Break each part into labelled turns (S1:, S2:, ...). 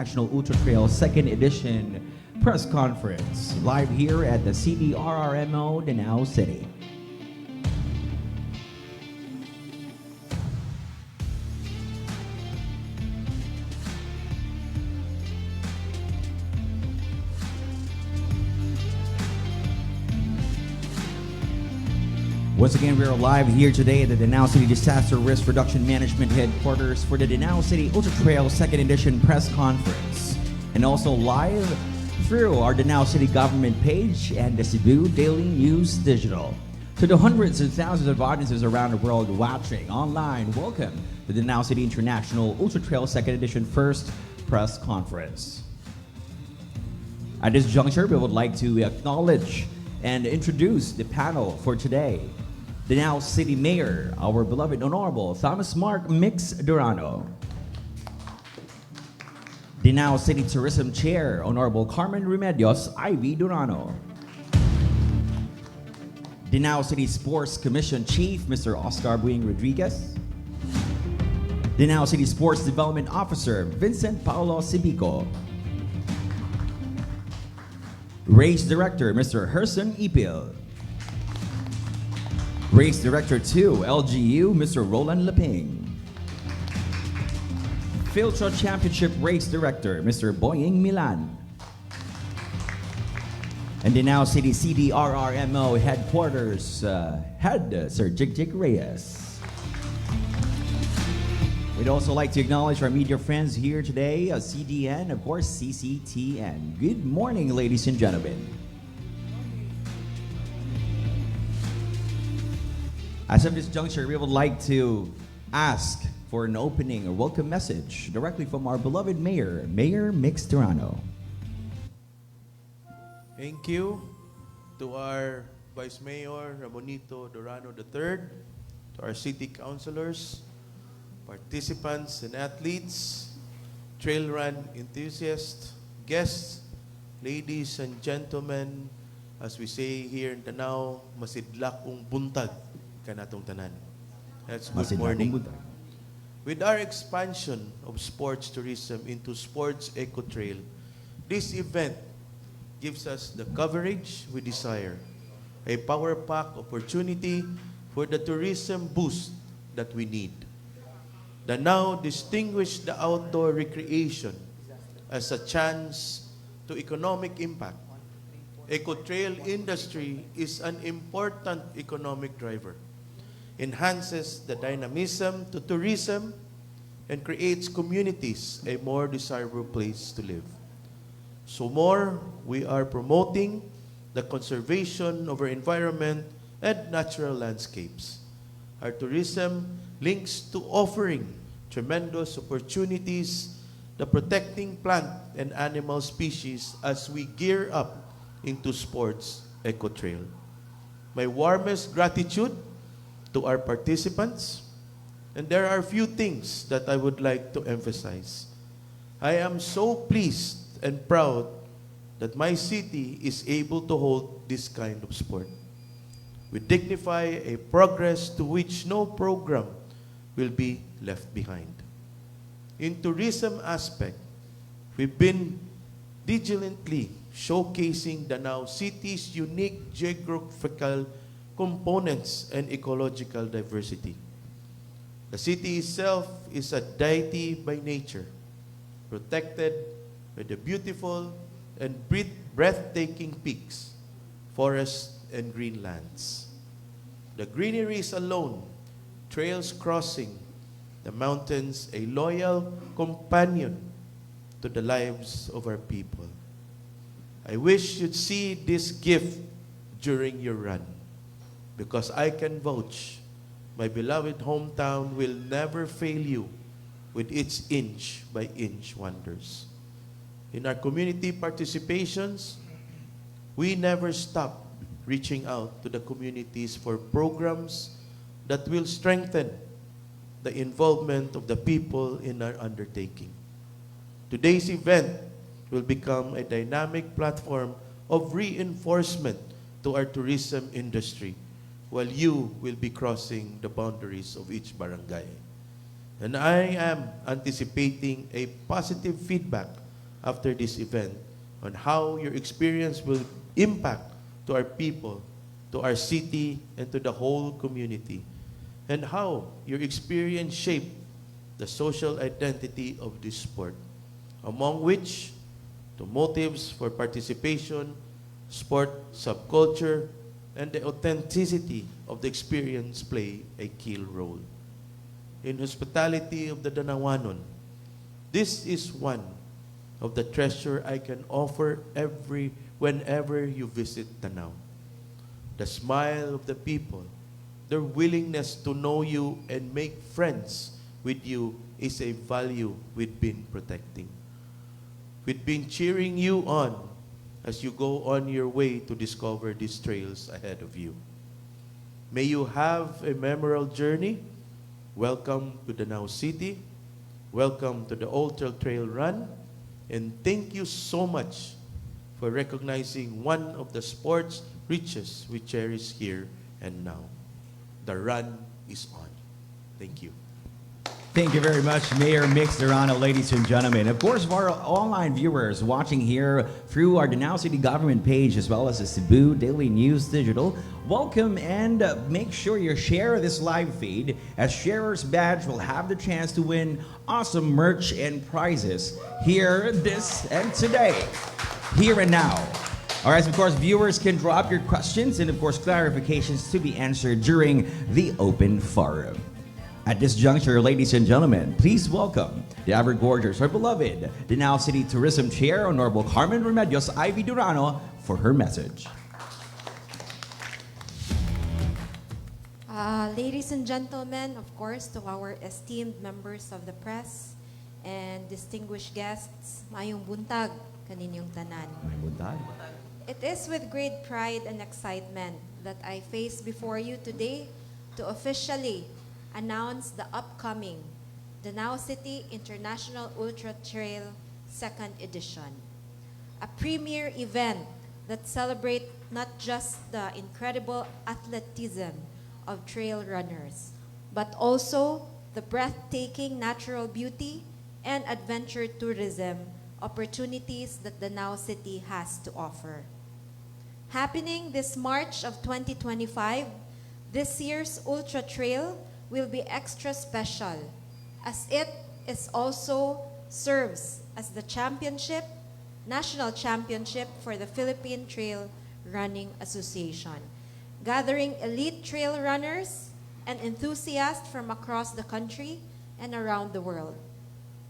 S1: International Ultra Trail 2nd Edition press conference, live here at the CDRRMO Danao City. Once again, we are live here today at the Danao City Disaster Risk Reduction Management Headquarters for the Danao City Ultra Trail 2nd Edition press conference, and also live through our Danao City government page and the Cebu Daily News Digital. To the hundreds of thousands of audiences around the world watching online, welcome to the Danao City International Ultra Trail 2nd Edition first press conference. At this juncture, we would like to acknowledge and introduce the panel for today. Danao City Mayor, our beloved Honorable Thomas Mark Mix Durano. Danao City Tourism Chair, Honorable Carmen Remedios Ivy Durano. Danao City Sports Commission Chief, Mr. Oscar Buing Rodriguez. Danao City Sports Development Officer, Vincent Paulo Cibico. Race Director, Mr. Herson Ipil. Race Director 2, LGU, Mr. Roland Leping. Filtra Championship Race Director, Mr. Boying Milan. And the Danao City CDRRMO Headquarters Head, Sir Jig Reyes. We'd also like to acknowledge our media friends here today, CDN, of course, CCTN. Good morning, ladies and gentlemen. As of this juncture, we would like to ask for an opening or welcome message directly from our beloved Mayor, Mayor Mix Durano.
S2: Thank you to our Vice Mayor Ramonito Durano III, to our city councilors, participants and athletes, trail run enthusiasts, guests, ladies and gentlemen, as we say here in Danao, masidlak ung buntag kanatong tanan. That's good morning. With our expansion of sports tourism into sports eco-trail, this event gives us the coverage we desire, a power-packed opportunity for the tourism boost that we need. Danao distinguished the outdoor recreation as a chance to economic impact. Eco-trail industry is an important economic driver, enhances the dynamism to tourism, and creates communities a more desirable place to live. So more, we are promoting the conservation of our environment and natural landscapes. Our tourism links to offering tremendous opportunities, the protecting plant and animal species as we gear up into sports eco-trail. My warmest gratitude to our participants, and there are a few things that I would like to emphasize. I am so pleased and proud that my city is able to hold this kind of sport. We dignify a progress to which no program will be left behind. In tourism aspect, we've been diligently showcasing Danao City's unique geographical components and ecological diversity. The city itself is a deity by nature, protected by the beautiful and breathtaking peaks, forests, and green lands. The greeneries alone, trails crossing the mountains, a loyal companion to the lives of our people. I wish you'd see this gift during your run, because I can vouch my beloved hometown will never fail you with its inch-by-inch wonders. In our community participations, we never stop reaching out to the communities for programs that will strengthen the involvement of the people in our undertaking. Today's event will become a dynamic platform of reinforcement to our tourism industry, while you will be crossing the boundaries of each barangay. And I am anticipating a positive feedback after this event on how your experience will impact to our people, to our city, and to the whole community, and how your experience shaped the social identity of this sport, among which the motives for participation, sport subculture, and the authenticity of the experience play a key role. In hospitality of the Danawanon, this is one of the treasure I can offer whenever you visit Danao. The smile of the people, their willingness to know you and make friends with you is a value we've been protecting. We've been cheering you on as you go on your way to discover these trails ahead of you. May you have a memorable journey. Welcome to Danao City. Welcome to the Ultra Trail Run. And thank you so much for recognizing one of the sport's riches we cherish here and now. The run is on. Thank you.
S1: Thank you very much, Mayor Mix Durano, ladies and gentlemen. Of course, for our online viewers watching here through our Danao City government page as well as the Cebu Daily News Digital, welcome and make sure you share this live feed, as Sharer's Badge will have the chance to win awesome merch and prizes here, this, and today, here and now. All right, so of course, viewers can drop your questions and of course, clarifications to be answered during the open forum. At this juncture, ladies and gentlemen, please welcome the ever gorgeous, our beloved Danao City Tourism Chair, Honorable Carmen Remedios Ivy Durano, for her message.
S3: Ladies and gentlemen, of course, to our esteemed members of the press and distinguished guests, mayong buntag kaninyong tanan. It is with great pride and excitement that I face before you today to officially announce the upcoming Danao City International Ultra Trail 2nd Edition, a premier event that celebrates not just the incredible athleticism of trail runners, but also the breathtaking natural beauty and adventure tourism opportunities that Danao City has to offer. Happening this March of 2025, this year's Ultra Trail will be extra special as it is also serves as the national championship for the Philippine Trail Running Association, gathering elite trail runners and enthusiasts from across the country and around the world.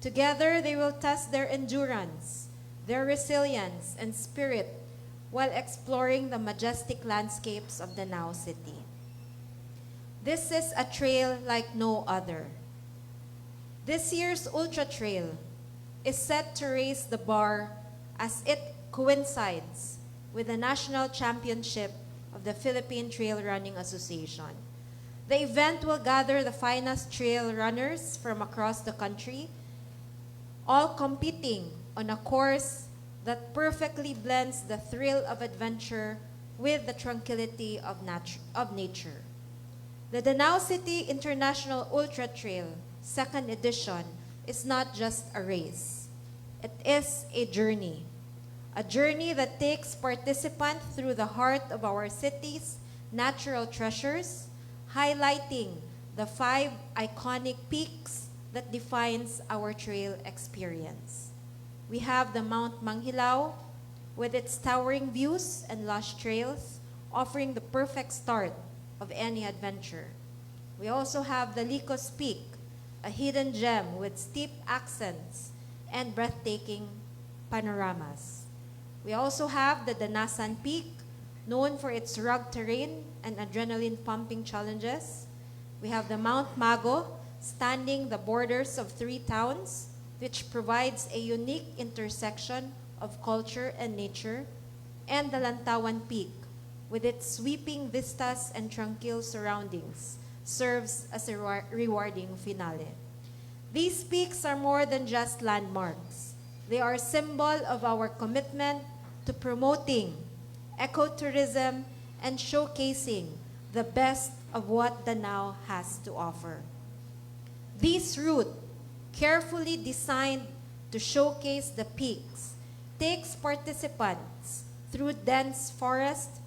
S3: Together, they will test their endurance, their resilience, and spirit while exploring the majestic landscapes of Danao City. This is a trail like no other. This year's Ultra Trail is set to raise the bar as it coincides with the National Championship of the Philippine Trail Running Association. The event will gather the finest trail runners from across the country, all competing on a course that perfectly blends the thrill of adventure with the tranquility of nature. The Danao City International Ultra Trail 2nd Edition is not just a race. It is a journey that takes participants through the heart of our city's natural treasures, highlighting the 5 iconic peaks that defines our trail experience. We have the Mount Manghilao with its towering views and lush trails, offering the perfect start of any adventure. We also have the Licos Peak, a hidden gem with steep ascents and breathtaking panoramas. We also have the Danasan Peak, known for its rugged terrain and adrenaline-pumping challenges. We have the Mount Mago, standing the borders of 3 towns, which provides a unique intersection of culture and nature, and the Lantawan Peak, with its sweeping vistas and tranquil surroundings, serves as a rewarding finale. These peaks are more than just landmarks. They are a symbol of our commitment to promoting ecotourism and showcasing the best of what Danao has to offer. This route, carefully designed to showcase the peaks takes participants through dense forest,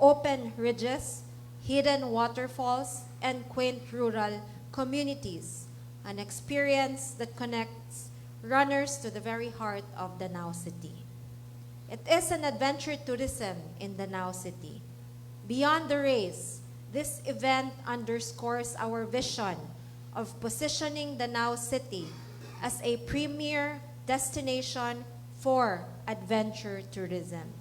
S3: open ridges, hidden waterfalls, and quaint rural communities, an experience that connects runners to the very heart of Danao City. It is an adventure tourism in Danao City. Beyond the race, this event underscores our vision of positioning Danao City as a premier destination for adventure tourism.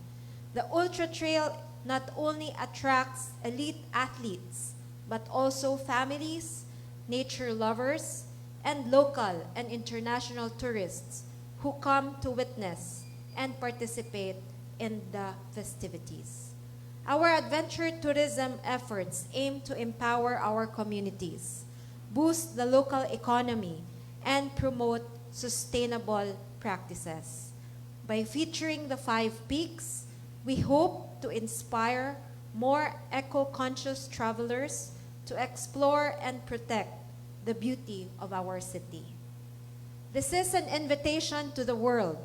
S3: The Ultra Trail not only attracts elite athletes, but also families, nature lovers, and local and international tourists who come to witness and participate in the festivities. Our adventure tourism efforts aim to empower our communities, boost the local economy, and promote sustainable practices. By featuring the 5 peaks, we hope to inspire more eco-conscious travelers to explore and protect the beauty of our city. This is an invitation to the world.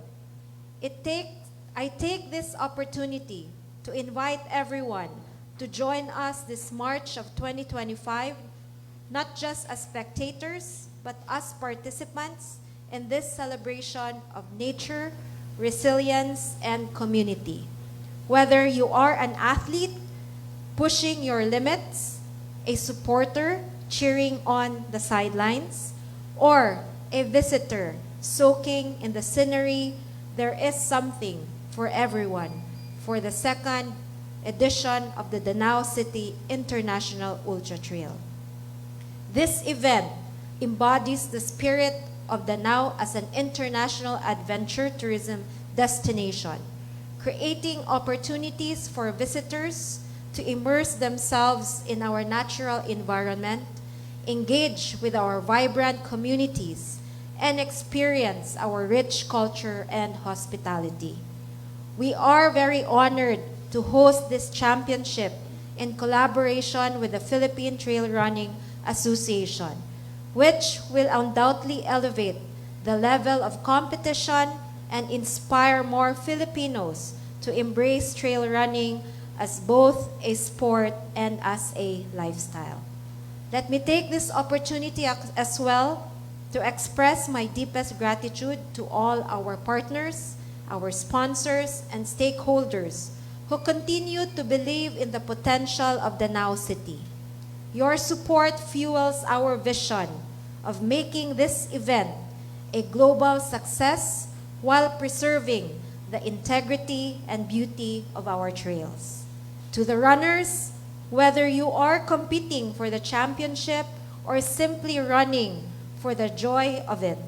S3: I take this opportunity to invite everyone to join us this March of 2025, not just as spectators, but as participants in this celebration of nature, resilience, and community. Whether you are an athlete pushing your limits, a supporter cheering on the sidelines, or a visitor soaking in the scenery, there is something for everyone for the 2nd edition of the Danao City International Ultra Trail. This event embodies the spirit of Danao as an international adventure tourism destination, creating opportunities for visitors to immerse themselves in our natural environment, engage with our vibrant communities, and experience our rich culture and hospitality. We are very honored to host this championship in collaboration with the Philippine Trail Running Association, which will undoubtedly elevate the level of competition and inspire more Filipinos to embrace trail running as both a sport and as a lifestyle. Let me take this opportunity as well to express my deepest gratitude to all our partners, our sponsors, and stakeholders who continue to believe in the potential of Danao City. Your support fuels our vision of making this event a global success while preserving the integrity and beauty of our trails. To the runners, whether you are competing for the championship or simply running for the joy of it,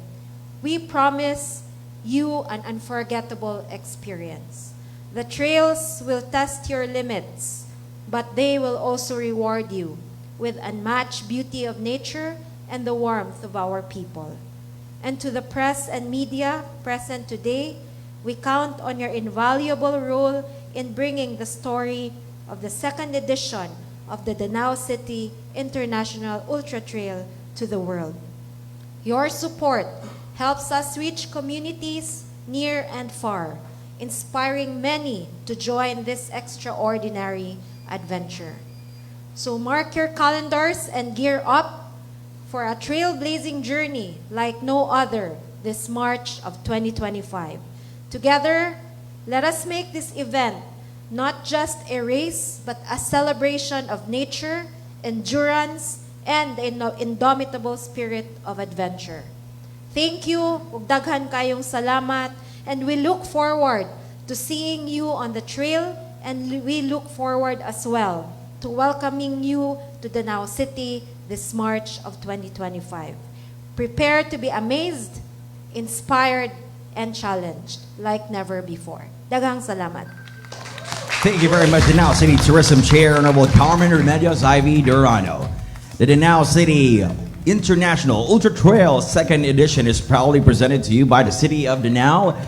S3: we promise you an unforgettable experience. The trails will test your limits, but they will also reward you with unmatched beauty of nature and the warmth of our people. And to the press and media present today, we count on your invaluable role in bringing the story of the 2nd edition of the Danao City International Ultra Trail to the world. Your support helps us reach communities near and far, inspiring many to join this extraordinary adventure. So mark your calendars and gear up for a trailblazing journey like no other this March of 2025. Together, let us make this event not just a race, but a celebration of nature, endurance, and the indomitable spirit of adventure. Thank you, ug daghan kayong salamat, and we look forward to seeing you on the trail, and we look forward as well to welcoming you to Danao City this March of 2025. Prepare to be amazed, inspired, and challenged like never before. Daghang salamat.
S1: Thank you very much, Danao City Tourism Chair, Honorable Carmen Remedios Ivy Durano. The Danao City International Ultra Trail 2nd Edition is proudly presented to you by the City of Danao.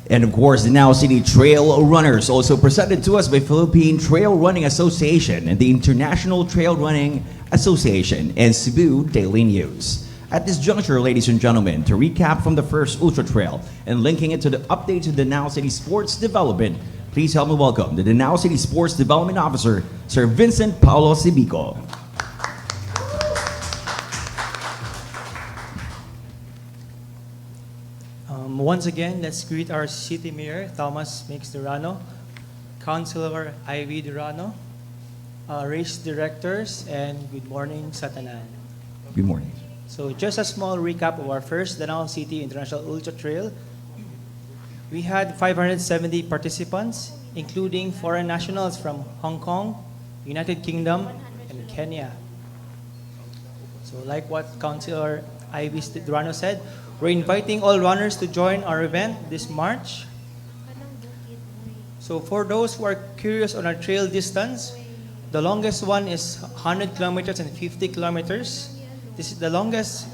S1: And of course, the Danao City Trail Runners, also presented to us by Philippine Trail Running Association and the International Trail Running Association and Cebu Daily News. At this juncture, ladies and gentlemen, to recap from the first Ultra Trail and linking it to the updates of the Danao City Sports Development, please help me welcome the Danao City Sports Development Officer, Sir Vincent Paulo Cibico.
S4: Once again, let's greet our City Mayor, Thomas Mix Durano, Councilor Ivy Durano, race directors, and good morning, Satanan.
S1: Good morning.
S4: So just a small recap of our first Danao City International Ultra Trail. We had 570 participants, including foreign nationals from Hong Kong, United Kingdom, and Kenya. So like what Councilor Ivy Durano said, we're inviting all runners to join our event this March. So for those who are curious on our trail distance, the longest one is 100 kilometers and 50 kilometers. This is the longest.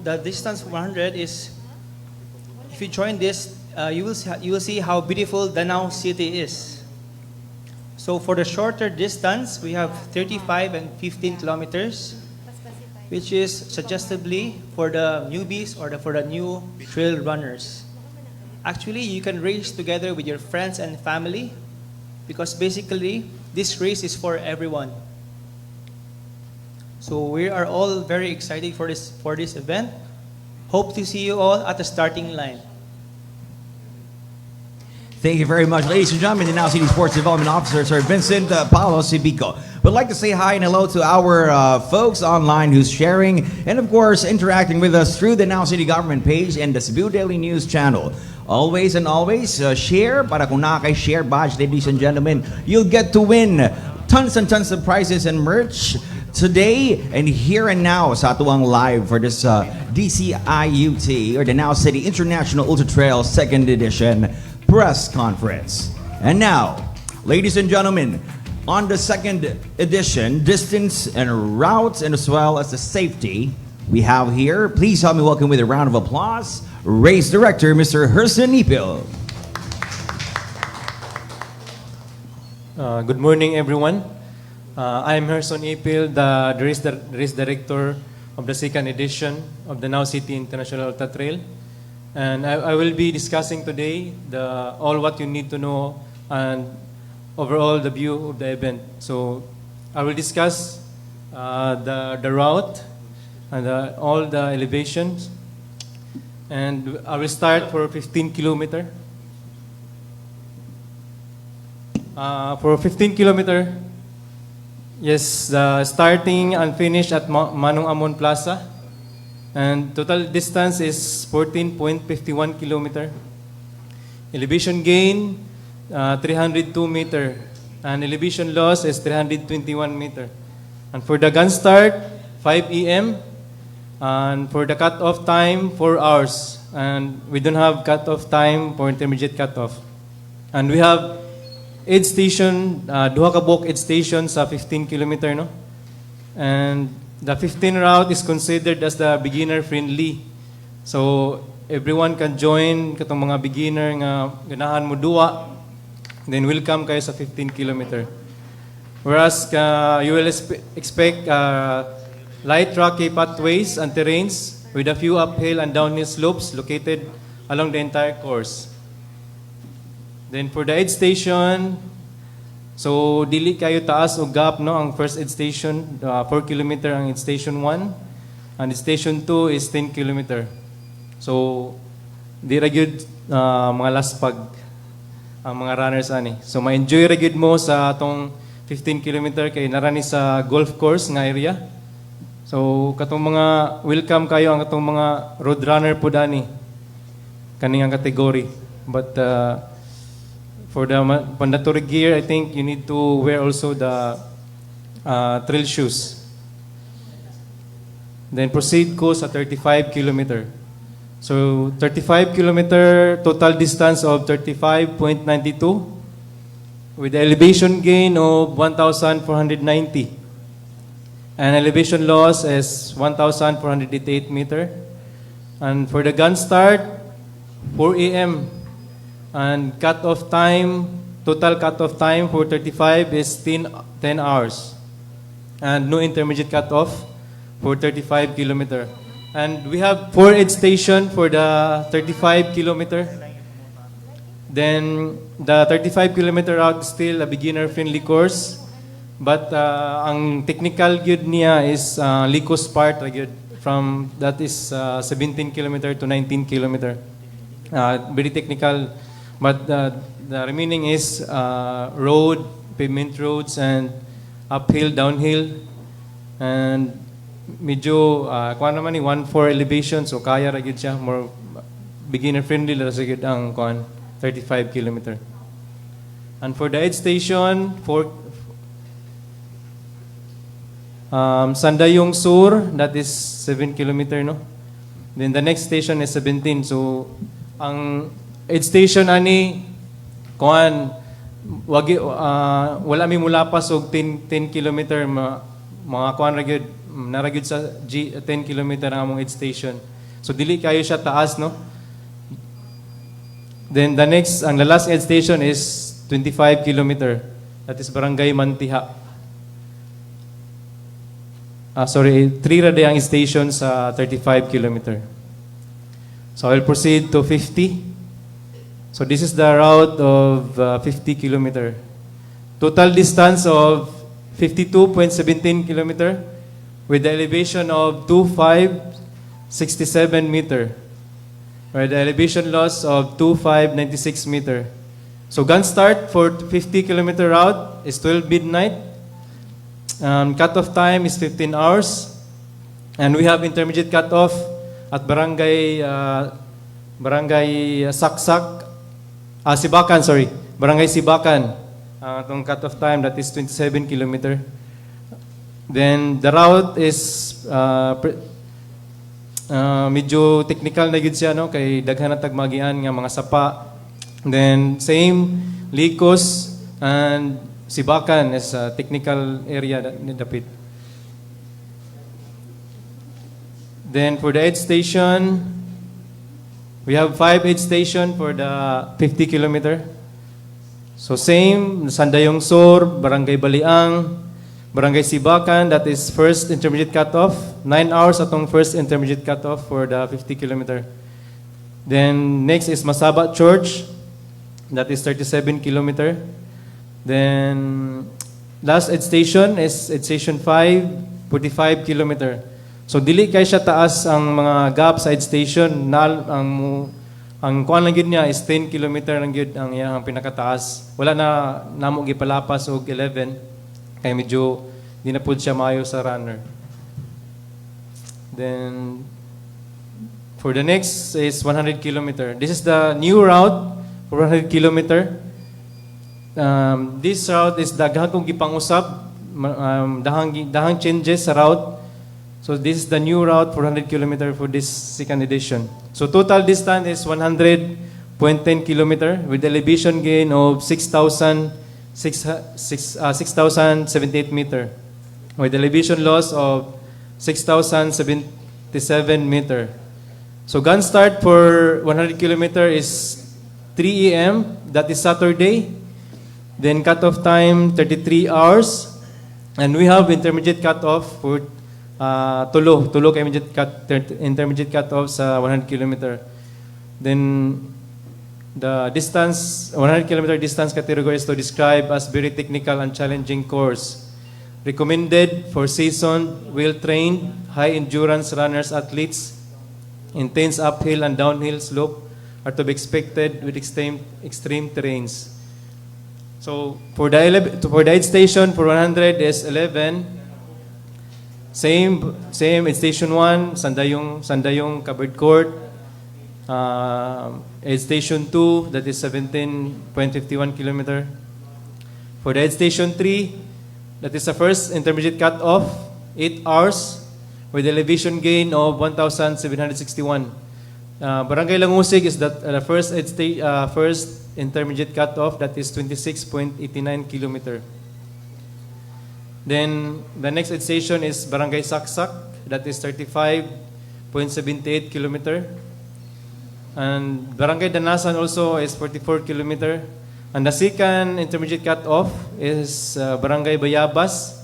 S4: The distance 100 is, if you join this, you will see how beautiful Danao City is. So for the shorter distance, we have 35 and 15 kilometers, which is suggestively for the newbies or for the new trail runners. Actually, you can race together with your friends and family, because basically this race is for everyone. So we are all very excited for this event. Hope to see you all at the starting line.
S1: Thank you very much, ladies and gentlemen, the Danao City Sports Development Officer, Sir Vincent Paulo Cibico. Would like to say hi and hello to our folks online who's sharing and, of course, interacting with us through the Danao City Government page and the Cebu Daily News channel. Always and always share. Para kung nakaka-share badge, ladies and gentlemen, you'll get to win tons and tons of prizes and merch today and here and now sa atuang live for this DCIUT or Danao City International Ultra Trail 2nd Edition press conference. And now, ladies and gentlemen, on the 2nd edition, distance and routes and as well as the safety we have here, please help me welcome with a round of applause, Race Director, Mr. Herson Ipil.
S5: Good morning, everyone. I'm Herson Ipil, the race director of the 2nd edition of the Danao City International Ultra Trail. And I will be discussing today all what you need to know and overall the view of the event. So I will discuss the route and all the elevations. And I will start for 15 kilometer. For 15 kilometer, yes, starting and finish at Manong Amon Plaza. And total distance is 14.51 kilometer. Elevation gain, 302 meter. And elevation loss is 321 meter. And for the gun start, 5 a.m. And for the cut-off time, 4 hours. And we don't have cut-off time for intermediate cut-off. And we have aid station, duha ka bulk aid station sa 15 kilometer, no? And the 15 route is considered as the beginner-friendly. So, everyone can join, katong mga beginner nga ganahan mo duwa, then welcome kayo sa 15 kilometer. Whereas, you will expect light rocky pathways and terrains with a few uphill and downhill slopes located along the entire course. Then for the aid station, so dili kayo taas o gap, no? Ang first aid station 4 kilometer ang aid station 1 and station 2 is 10 kilometer. So di ra gyud mga laspag ang mga runners ani. So ma-enjoy ra gyud mo sa atong 15 kilometer kay narani sa golf course nga area. So katong mga welcome kayo ang katong mga road runner po dani kaning ang category. But for the mandatory gear, I think you need to wear also the trail shoes. Then proceed ko sa 35 kilometer. So 35 kilometer, total distance of 35.92 with the elevation gain of 1,490. And elevation loss is 1,488 meter. And for the gun start, 4 a.m. And cut-off time, total cut-off time for 35 is 10 hours. And no intermediate cut-off. for 35 kilometer. And we have 4 aid station for the 35 kilometer. Then the 35 kilometer route is still a beginner-friendly course. But ang technical gyud niya is Licos part gyud. From that is 17 kilometer to 19 kilometer. Very technical. But the remaining is road, pavement roads, and uphill, downhill. And medyo, kuha naman ni 1.4 elevation, so kaya ra gyud siya. More beginner-friendly ra sa gyud ang 35 kilometer. And for the aid station, Sandayong Sur, that is 7 kilometer, no? Then the next station is 17. So, ang aid station ani, wala mi mulapas og 10 kilometer, mga kuan ra gyud, naragid sa 10 kilometer ang among aid station. So, dili kayo siya taas, no? Then the next, ang the last aid station is 25 kilometer. That is Barangay Mantiha. 3 ra ang station sa 35 kilometer. So I will proceed to 50. So this is the route of 50 kilometer. Total distance of 52.17 kilometer with the elevation of 2567 meter. Or the elevation loss of 2596 meter. So gun start for 50 kilometer route is 12 midnight. Cut-off time is 15 hours. And we have intermediate cut-off at Barangay Saksak. Sibakan, sorry. Barangay Sibakan. Itong cut-off time, that is 27 kilometer. Then the route is medyo technical na gid siya, no, kay daghan na tagmagian nga mga sapa. Then same Licos and Sibakan is a technical area ni dapit. Then for the aid station, we have 5 aid station for the 50 kilometer. So same, Sandayong Sur, Barangay Baliang, Barangay Sibakan, that is first intermediate cutoff. 9 hours atong first intermediate cutoff for the 50 kilometer. Then next is Masabat Church, that is 37 kilometer. Then last aid station is aid station 5, 45 kilometer. So dili kay siya taas ang mga gap sa aid station. Ang kuan lang gyud niya is 10 kilometer lang gyud ang iyang pinakataas. Wala na namo gipalapas og 11. Kaya medyo di na pud siya maayo sa runner. Then for the next is 100 kilometer. This is the new route for 100 kilometer. This route is daghang kong gipangusab, dahang changes sa route. So this is the new route for 100 kilometer for this second edition. So total distance is 100.10 kilometer with elevation gain of 6,078 meter, with elevation loss of 6,077 meter. So gun start for 100 kilometer is 3 a.m. That is Saturday. Then cut-off time 33 hours, and we have intermediate cut-off for tulo kay intermediate cut-off sa 100 kilometer. Then the distance, 100 kilometer distance category is to describe as very technical and challenging course. Recommended for seasoned, well-trained, high-endurance runners, athletes. Intense uphill and downhill slope are to be expected with extreme terrains. So for the aid station for 100 is 11. Same aid station 1, Sandayong covered court. Aid station 2, that is 17.51 kilometer. For the aid station 3, that is the first intermediate cut-off, 8 hours, with elevation gain of 1,761. Barangay Langusig is that the first intermediate cut-off, that is 26.89 kilometer. Then the next aid station is Barangay Saksak, that is 35.78 kilometer. And Barangay Danasan also is 44 kilometer. And the second intermediate cut-off is Barangay Bayabas,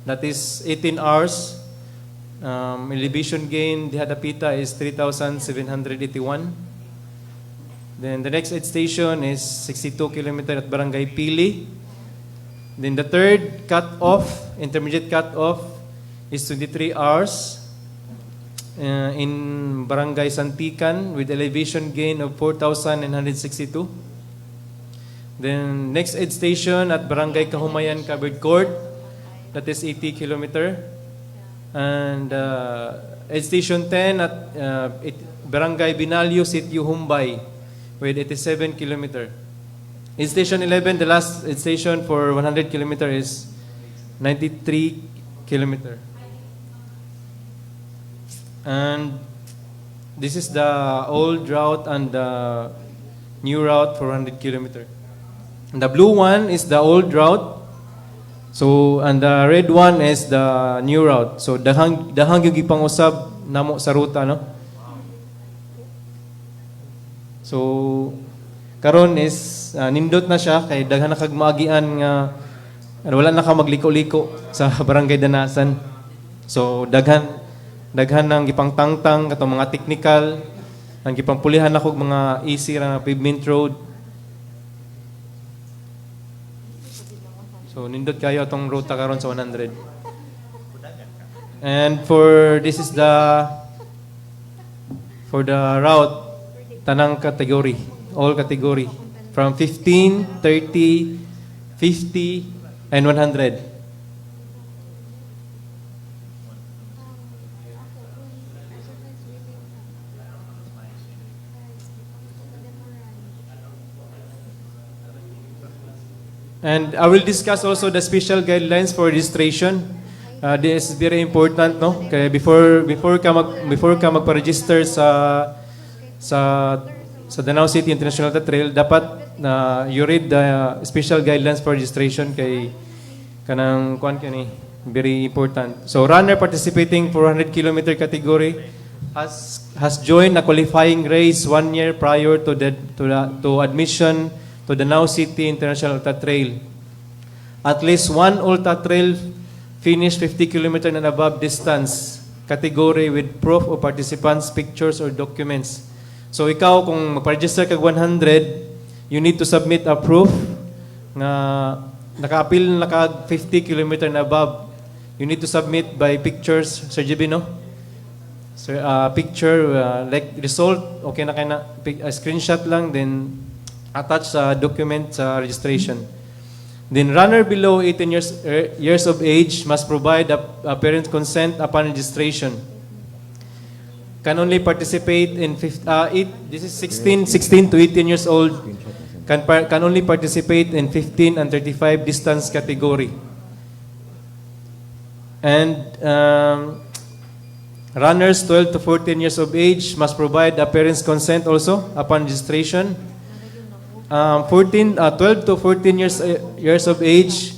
S5: that is 18 hours. Elevation gain, Dihadapita is 3,781. Then the next aid station is 62 kilometer at Barangay Pili. Then the third cut-off, intermediate cut-off, is 23 hours in Barangay Santican with elevation gain of 4,962. Then next aid station at Barangay Kahumayan Covered Court, that is 80 kilometer. And aid station 10 at Barangay Binalyo, Sitio Humbay with 87 kilometer. Aid station 11, the last aid station for 100 kilometer is 93 kilometer. And this is the old route and the new route for 100 kilometer. And the blue one is the old route. So, and the red one is the new route. So, dahang yung ipang-usab namo sa ruta, no? So, karon is nindot na siya kay daghan na kag maagian nga wala na ka magliko-liko sa barangay Danasan. So, daghan nang gipangtangtang katong mga technical, ang gipangpulihan na kog mga easy ra nga pavement road. So nindot kayo atong ruta karon sa 100. And for this is the route tanang category, all category from 15, 30, 50 and 100. And I will discuss also the special guidelines for registration. This is very important, no? Kaya before ka magpa-register sa Danao City International Trail, dapat you read the special guidelines for registration kay kanang kuan kani very important. So runner participating for 100 kilometer category has joined a qualifying race 1 year prior to admission to the Danao City International Ultra Trail. At least one Ultra Trail finished 50 km and above distance category with proof of participants, pictures, or documents. So ikaw, kung mag-register kag 100, you need to submit a proof na naka-appeal na kag 50 km and above. You need to submit by pictures, Sir JB, no? So, picture, like result, okay na kayo na, a screenshot lang, then attach sa document sa registration. Then runner below 18 years of age must provide a parent consent upon registration. Can only participate in this is 16 to 18 years old. Can only participate in 15 and 35 distance category. And runners 12 to 14 years of age must provide a parent's consent also upon registration. 12 to 14 years of age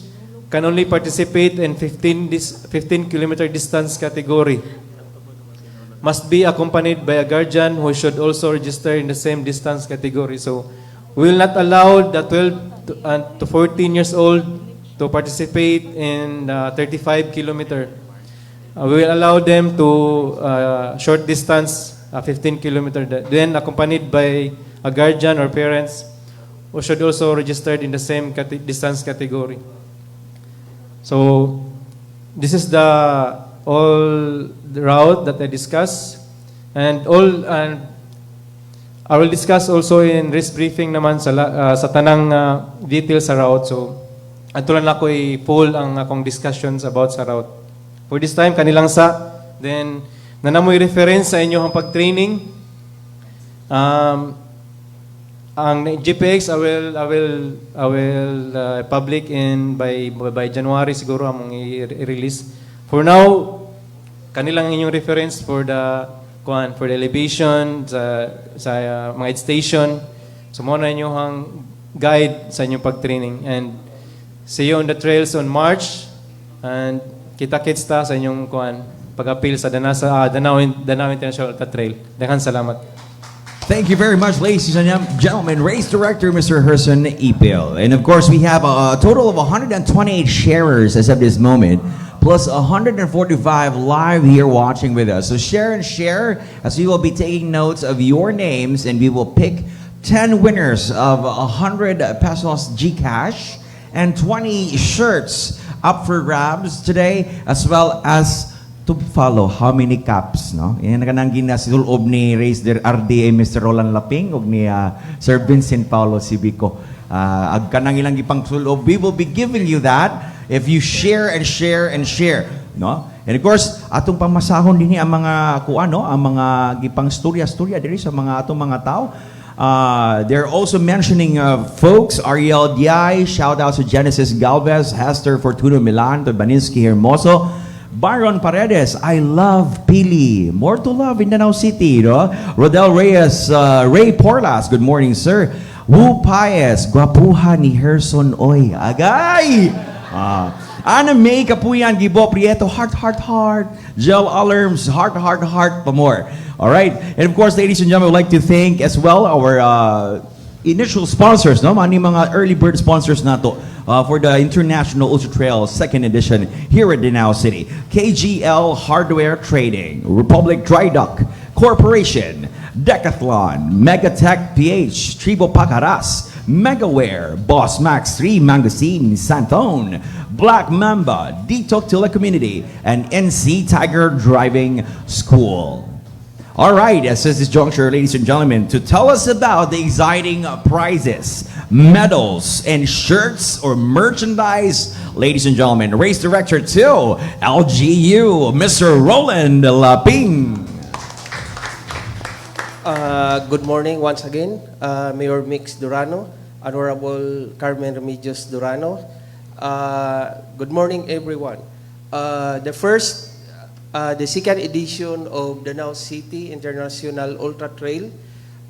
S5: can only participate in 15 kilometer distance category. Must be accompanied by a guardian who should also register in the same distance category. So, we will not allow the 12 to 14 years old to participate in 35 kilometer. We will allow them to short distance, 15 kilometer, then accompanied by a guardian or parents who should also registered in the same distance category. So, this is the all the route that I discussed, and I will discuss also in risk briefing naman sa tanang details sa route. So, ato lang ako i-pull ang akong discussions about sa route. For this time, kanilang then nanamoy reference sa inyong pag-training. Ang GPX I will public in by January siguro among i-release. For now, kanilang inyong reference for the elevation sa mga aid station. So mo na inyong guide sa inyong pag-training, and see you on the trails on March, and kita-kits ta sa inyong pag-appeal sa Danao International Trail. Daghang salamat.
S1: Thank you very much, ladies and gentlemen. Race Director, Mr. Herson Ipil. And of course, we have a total of 128 sharers as of this moment. plus 145 live here watching with us. So share and share as we will be taking notes of your names, and we will pick 10 winners of 100 pesos GCash and 20 shirts up for grabs today, as well as to follow how many caps, no? Yan kanang ginasulob ni Race der RDA Mr. Roland Laping ug ni Sir Vincent Paulo Civico. Ag kanang ilang gipang sulob, we will be giving you that if you share and share and share, no? And of course, atong pamasahon dinhi ang mga kuano, ang mga gipang storya diri sa mga atong mga tao. They're also mentioning folks, Ariel Diay, shout out to Genesis Galvez, Hester Fortuno Milan, to Baninsky Hermoso, Byron Paredes, I love Pili, more to love in Danao City, no? Rodel Reyes, Ray Porlas, good morning sir. Wu Paez, gwapuha ni Herson Oy, agay! Ana May Kapuyan, Gibo Prieto, heart. Joe Alarms, heart, pa more. All right, and of course, ladies and gentlemen, we'd like to thank as well our initial sponsors, no? Mani mga early bird sponsors nato for the International Ultra Trail 2nd edition here at Danao City. KGL Hardware Trading, Republic Dry Dock Corporation, Decathlon, Megatech PH, Tribo Pacaras, Megaware, Boss Max 3 Magazine, Santone, Black Mamba, Detox Telecommunity, and NC Tiger Driving School. All right, at this juncture, ladies and gentlemen, to tell us about the exciting prizes, medals, and shirts or merchandise, ladies and gentlemen, Race Director 2, LGU, Mr. Roland Laping.
S6: Good morning once again, Mayor Mix Durano, Honorable Carmen Remedios Durano. Good morning, everyone. The second edition of Danao City International Ultra Trail,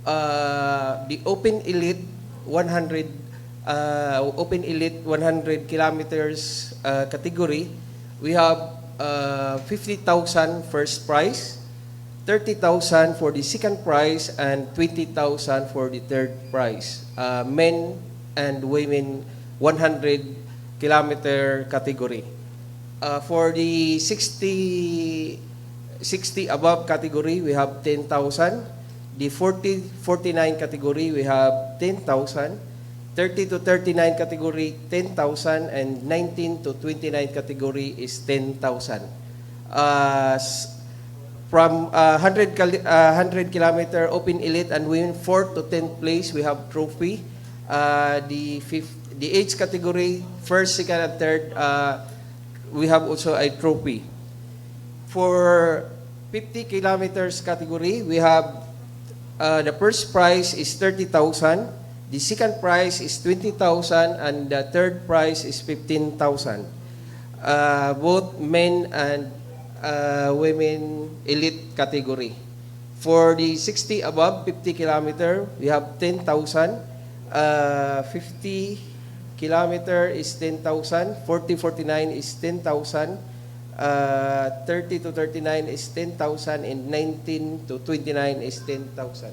S6: the Open Elite 100 kilometers category. We have 50,000 first prize, 30,000 for the second prize, and 20,000 for the third prize. Men and women 100 kilometer category. For the 60 above category, we have 10,000. The 49 category, we have 10,000. 30 to 39 category, 10,000. And 19 to 29 category is 10,000. From 100 kilometer open elite and women 4th to 10th place, we have trophy. The age category, 1st, 2nd, and 3rd, we have also a trophy. For 50 kilometers category, we have the first prize is 30,000, the second prize is 20,000, and the third prize is 15,000. Both men and women elite category. For the 60 above 50 kilometer, we have 10,000. 50 kilometer is 10,000. 40-49 is 10,000. 30 to 39 is 10,000. And 19 to 29 is 10,000.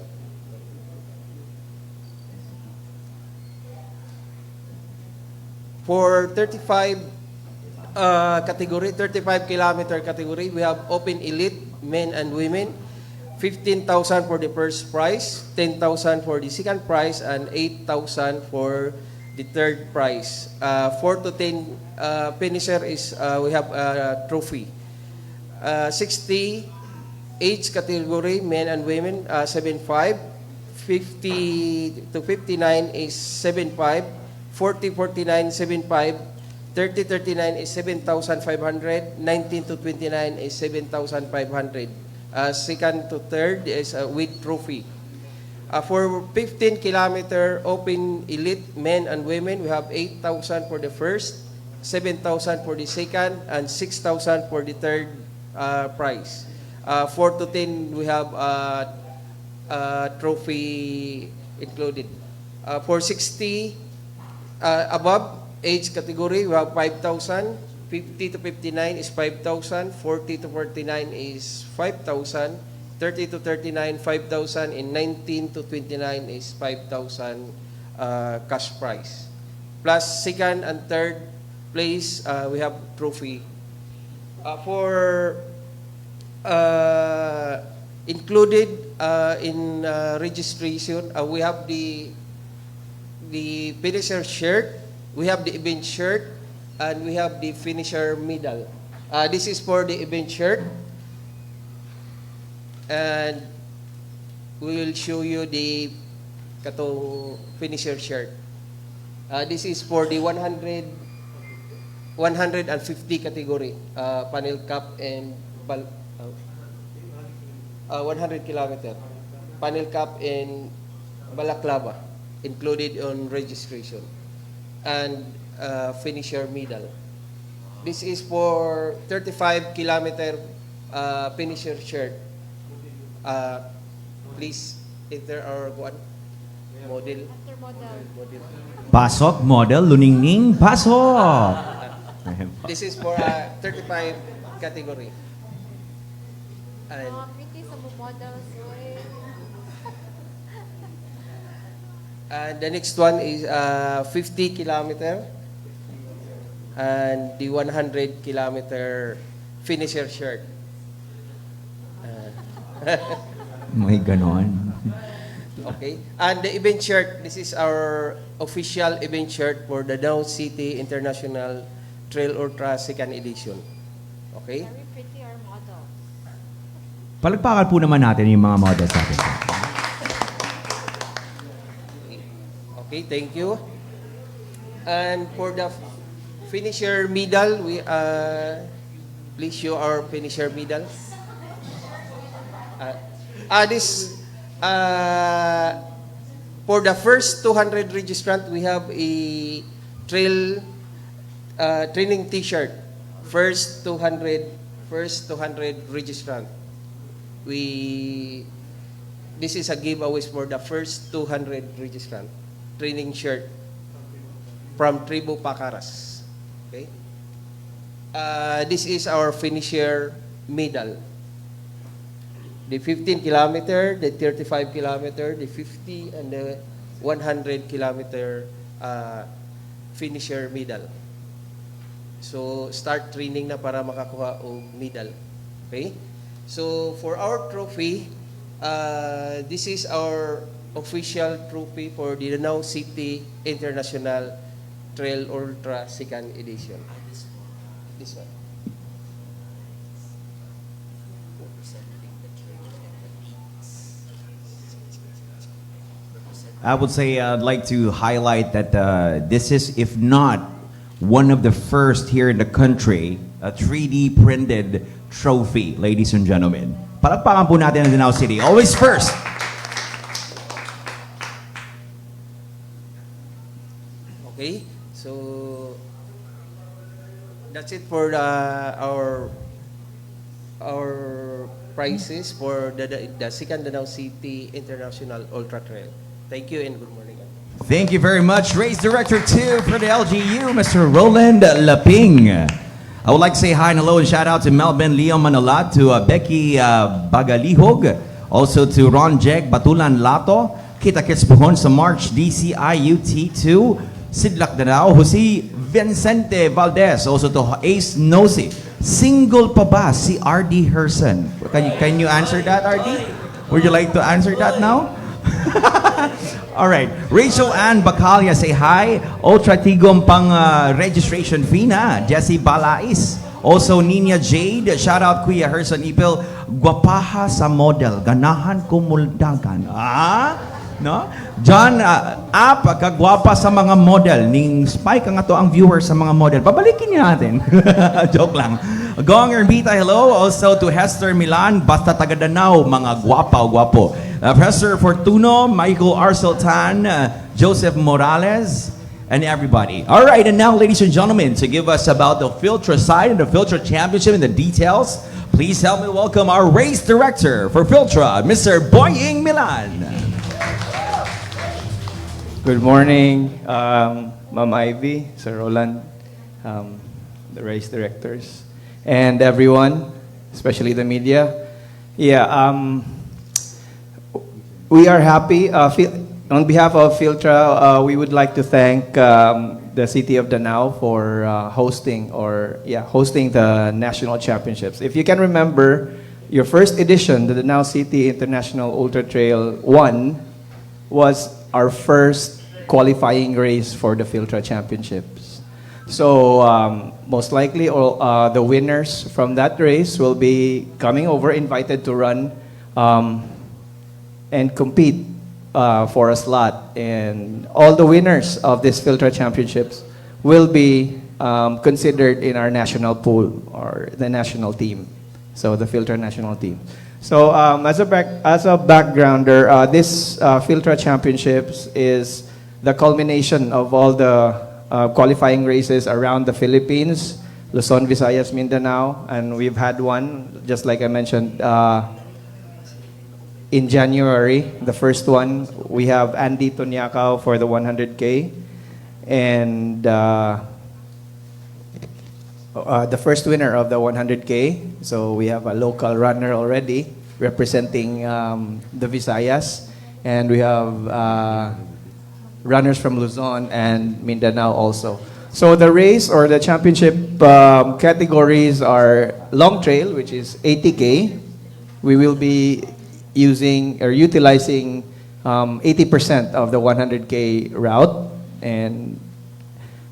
S6: For 35 category, 35 kilometer category, we have open elite, men and women. 15,000 for the first prize, 10,000 for the second prize, and 8,000 for the third prize. 4 to 10 finisher is we have a trophy. 60 age category, men and women, 7.5. 50 to 59 is 7.5. 40-49, 7.5. 30-39 is 7,500. 19 to 29 is 7,500. Second to third is with trophy. For 15 kilometer open elite, men and women, we have 8,000 for the first, 7,000 for the second, and 6,000 for the third prize. 4 to 10, we have trophy included. For 60 above age category, we have 5,000. 50 to 59 is 5,000. 40 to 49 is 5,000. 30 to 39, 5,000. And 19 to 29 is 5,000 cash prize. Plus second and third place, we have trophy. For included in registration, we have the finisher shirt, we have the event shirt, and we have the finisher medal. This is for the event shirt, and we will show you the katong finisher shirt. This is for the 150 category, panel cap and 100 kilometer, panel cap in balaclava, included on registration, and finisher medal. This is for 35 kilometer finisher shirt. Please enter our model.
S1: Pasok, model, luningning, pasok!
S6: This is for 35 category. And
S3: Pretty sa models.
S6: And the next one is 50 kilometer and the 100 kilometer finisher shirt.
S1: May ganon.
S6: Okay. And the event shirt, this is our official event shirt for the Danao City International Trail Ultra Second Edition. Okay?
S3: Very pretty our models.
S1: Palagpakan po naman natin yung mga models natin.
S6: Okay, thank you. And for the finisher medal, we please show our finisher medal. This for the first 200 registrant, we have a trail training T-shirt. First 200 registrant. This is a giveaway for the first 200 registrant. Training shirt from Tribu Pacaras. Okay. This is our finisher medal. The 15 kilometer, the 35 kilometer, the 50, and the 100 kilometer finisher medal. So, start training na para makakuha o medal. Okay? So, for our trophy, this is our official trophy for the Danao City International Trail Ultra Second Edition. This one.
S1: I would say I'd like to highlight that this is, if not one of the first here in the country, a 3D printed trophy, ladies and gentlemen. Palakpakan po natin ang Danao City. Always first.
S6: Okay, so that's it for our prizes for the second Danao City International Ultra Trail. Thank you and good morning.
S1: Thank you very much. Race Director 2 for the LGU, Mr. Roland Laping. I would like to say hi and hello and shout out to Melvin Leo Manolat, to Becky Bagalihog, also to Ron Jeg Batulan Lato, Kita Kits Buhon sa March DCIUT2, Sidlak Danao, Jose Vincente Valdez, also to Ace Nosy. Single pa ba si RD Herson? Can you answer that, RD? Would you like to answer that now? All right. Rachel Ann Bacalia, say hi. Ultra Tigom pang registration fee na. Jessie Balais. Also Nina Jade. Shout out Kuya Herson Ipil. Gwapaha sa model. Ganahan kumuldagan. No? John App, kagwapa sa mga model. Ning Spike ang ato ang viewer sa mga model. Pabalikin niya natin. Joke lang. Gong Ermita, hello. Also to Hester Milan, basta taga Danao, mga gwapo. Professor Fortuno, Michael Arceltan, Joseph Morales, and everybody. All right, and now, ladies and gentlemen, to give us about the Filtra side and the Filtra Championship and the details, please help me welcome our race director for Filtra, Mr. Boying Milan.
S7: Good morning, Ma'am Ivy, Sir Roland, the race directors, and everyone, especially the media. Yeah, we are happy. On behalf of Filtra, we would like to thank the the city of Danao for hosting the national championships. If you can remember, your first edition, the Danao City International Ultra Trail 1, was our first qualifying race for the Filtra Championships. So most likely all the winners from that race will be coming over, invited to run and compete for a slot. And all the winners of this Filtra Championships will be considered in our national pool or the national team. So the Filtra national team. So as a backgrounder, this Filtra Championships is the culmination of all the qualifying races around the Philippines, Luzon, Visayas, Mindanao, and we've had one, just like I mentioned, in January. The first one, we have Andy Tonyacao for the 100K, and the first winner of the 100K. So we have a local runner already representing the Visayas, and we have runners from Luzon and Mindanao also. So the race or the championship categories are long trail, which is 80K. We will be using or utilizing 80% of the 100K route, and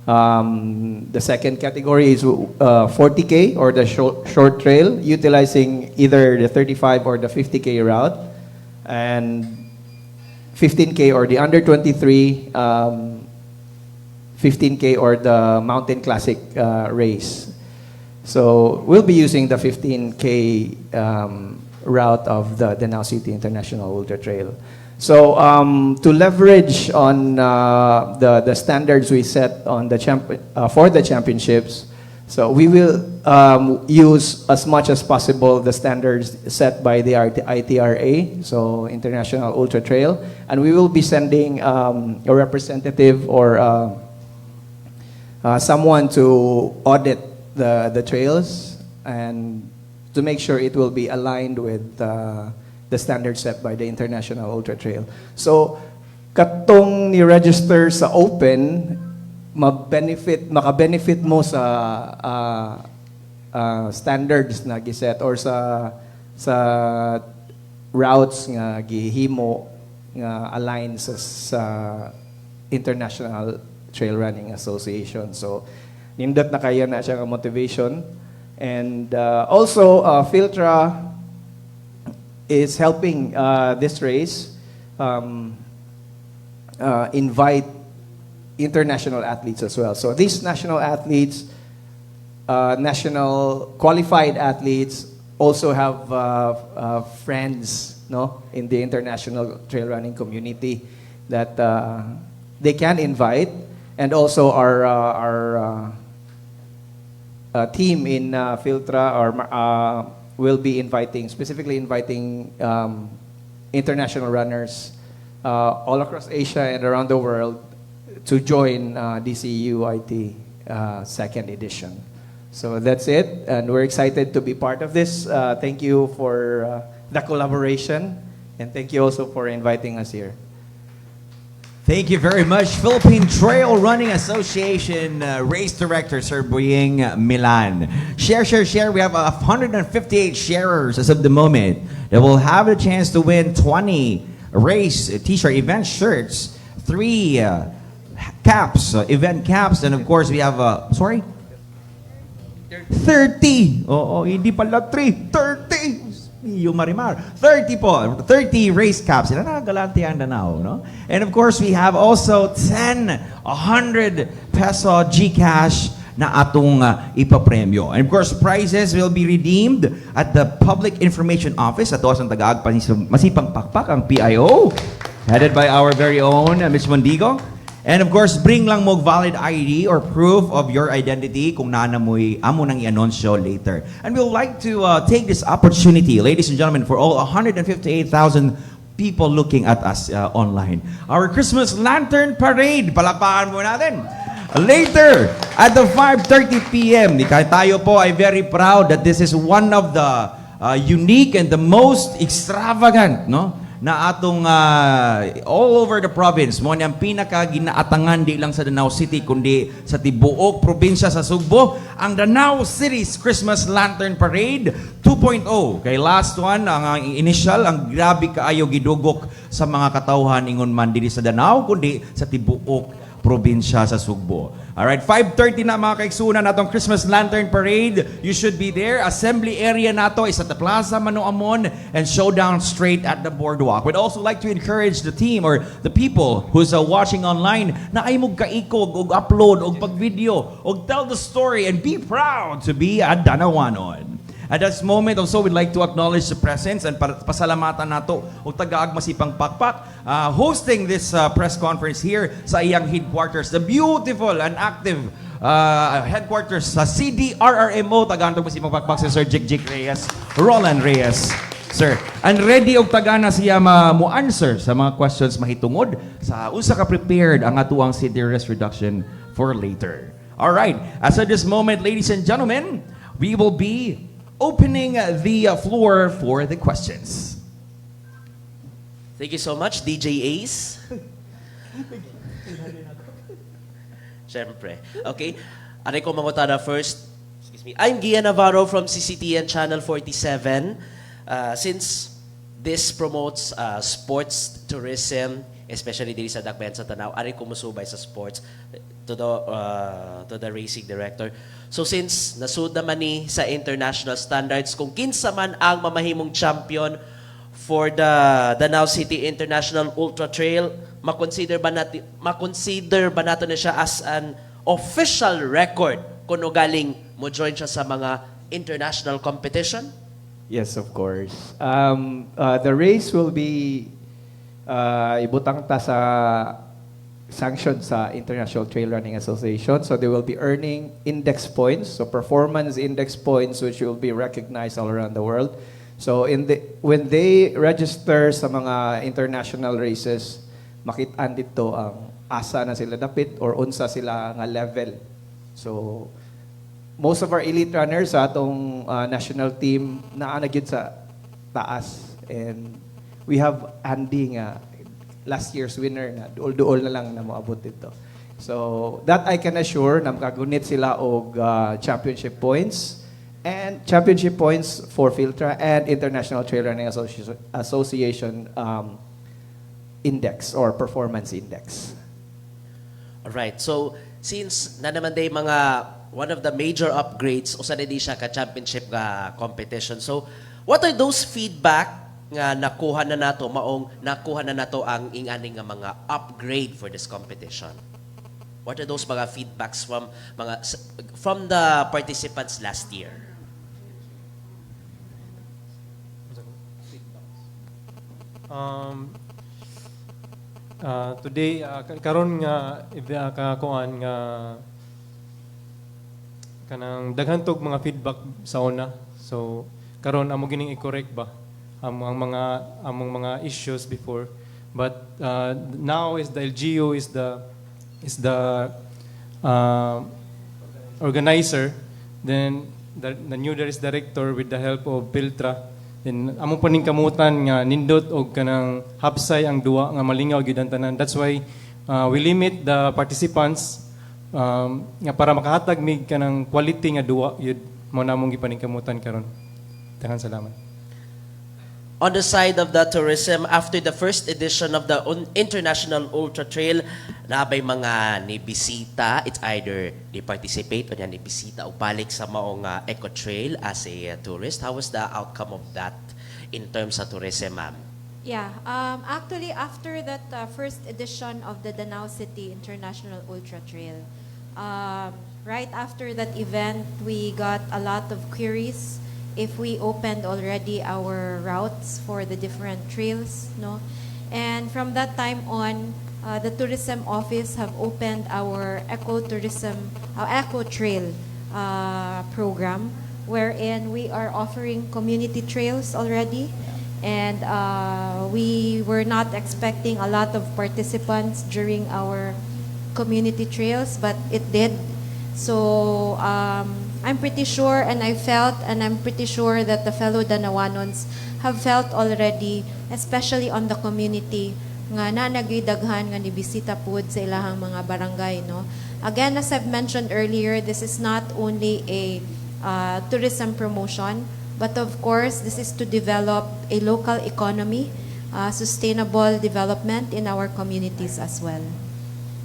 S7: the second category is 40K or the short trail, utilizing either the 35 or the 50K route, and 15K or the under 23, 15K or the mountain classic race. So we'll be using the 15K route of the Danao City International Ultra Trail. So to leverage on the standards we set on the for the championships, so we will use as much as possible the standards set by the ITRA, so International Ultra Trail, and we will be sending a representative or someone to audit the trails and to make sure it will be aligned with the standards set by the International Ultra Trail. So katong ni-register sa open, maka-benefit mo sa standards na giset or sa routes nga gihimo nga align sa International Trail Running Association. So nindot na kaya na siya nga motivation. And also Filtra is helping this race invite international athletes as well. So these national athletes, national qualified athletes, also have friends, no, in the international trail running community that they can invite, and also our team in Filtra will be specifically inviting international runners all across Asia and around the world to join DCUIT second edition. So that's it, and we're excited to be part of this. Thank you for the collaboration, and thank you also for inviting us here.
S1: Thank you very much, Philippine Trail Running Association Race Director, Sir Boying Milan. Share. We have 158 sharers as of the moment that will have the chance to win 20 race t-shirt event shirts, 3 caps, event caps, and of course we have 30. Oh, hindi pala 3, 30. Yung Marimar. 30 race caps. Sila nakagalante ang Danao, no? And of course, we have also 100 peso GCash na atong ipapremyo. And of course, prizes will be redeemed at the Public Information Office at Tuwas ng Tagaag, Masipang Pakpak, ang PIO, headed by our very own Ms. Mondigo. And of course, bring lang mo valid ID or proof of your identity kung naanamoy amo nang i-anunsyo later. And we would like to take this opportunity, ladies and gentlemen, for all 158,000 people looking at us online. Our Christmas Lantern Parade, palakpakan mo natin. Later, at the 5:30 p.m., tayo po ay very proud that this is one of the unique and the most extravagant, no? na atong all over the province mo ang pinaka ginaatangan di lang sa Danao City kundi sa tibuok probinsya sa Sugbo, ang Danao City's Christmas Lantern Parade 2.0. Kay last one ang initial ang grabe kaayo gidugok sa mga katawhan ingon man diri sa Danao kundi sa tibuok probinsya sa Sugbo. Alright, 5:30 na mga kaigsunan natong Christmas Lantern Parade. You should be there. Assembly area nato is at the Plaza Manoamon and showdown straight at the boardwalk. We'd also like to encourage the team or the people who's watching online na ay mog kaikog og upload og pag-video og tell the story and be proud to be a Danawanon. At this moment also, we'd like to acknowledge the presence and pasalamatan nato o tagaag masipang pakpak hosting this press conference here sa iyang headquarters, the beautiful and active headquarters sa CDRRMO, tagantong masipang pakpak si Sir Jik Reyes, Roland Reyes. Sir, and ready og tagana siya mo answer sa mga questions mahitungod sa usa ka prepared ang atuang city risk reduction for later. All right, as at this moment, ladies and gentlemen, we will be opening the floor for the questions.
S8: Thank you so much, DJ Ace. Siyempre. Okay. Aray ko mangutana first. Excuse me. I'm Gian Navarro from CCTN Channel 47. Since this promotes sports tourism, especially diri sa Dakbayan sa Danao, aray ko musubay sa sports to the racing director. So since nasud naman ni sa international standards, kung kinsa man ang mamahimong champion for the Danao City International Ultra Trail, makonsider ba nato na siya as an official record kung galing mo join siya sa mga international competition?
S7: Yes, of course. The race will be ibutang ta sa sanctioned sa International Trail Running Association. So they will be earning index points, so performance index points which will be recognized all around the world. So when they register sa mga international races, makitaan dito ang asa na sila dapit or unsa sila nga level. So most of our elite runners sa atong national team naa na gyud sa taas, and we have Andy nga last year's winner na duol-duol na lang na moabot dito. So that I can assure na makagunit sila og championship points for Filtra and International Trail Running Association index or performance index.
S8: All right. So since na naman day mga one of the major upgrades usa di siya ka championship ka competition. So what are those feedback nga nakuha na nato ang ingani nga mga upgrade for this competition? What are those mga feedbacks from the participants last year?
S5: Today karon nga kakuan nga kanang daghan tog mga feedback sa una. So karon amo gining i-correct ba among mga issues before, but now is the LGU is the organizer, then the new director with the help of Piltra, then among paningkamutan nga nindot og kanang hapsay ang duwa nga malingaw gyud ang tanan. That's why we limit the participants nga para makahatag mig kanang quality nga duwa yun mo namong gipaningkamutan karon. Daghang salamat.
S8: On the side of the tourism, after the first edition of the International Ultra Trail, nabay mga nibisita, it's either they participate o nibisita o balik sa maong eco trail as a tourist. How was the outcome of that in terms of tourism, ma'am?
S3: Yeah, actually after that first edition of the Danao City International Ultra Trail, right after that event, we got a lot of queries if we opened already our routes for the different trails, no? And from that time on, the tourism office have opened our eco trail program, wherein we are offering community trails already. And we were not expecting a lot of participants during our community trails, but it did. So I'm pretty sure and I felt and I'm pretty sure that the fellow Danawanons have felt already, especially on the community, nga na nagidaghan nga nibisita pud sa ilahang mga barangay, no? Again, as I've mentioned earlier, this is not only a tourism promotion, but of course, this is to develop a local economy, sustainable development in our communities as well.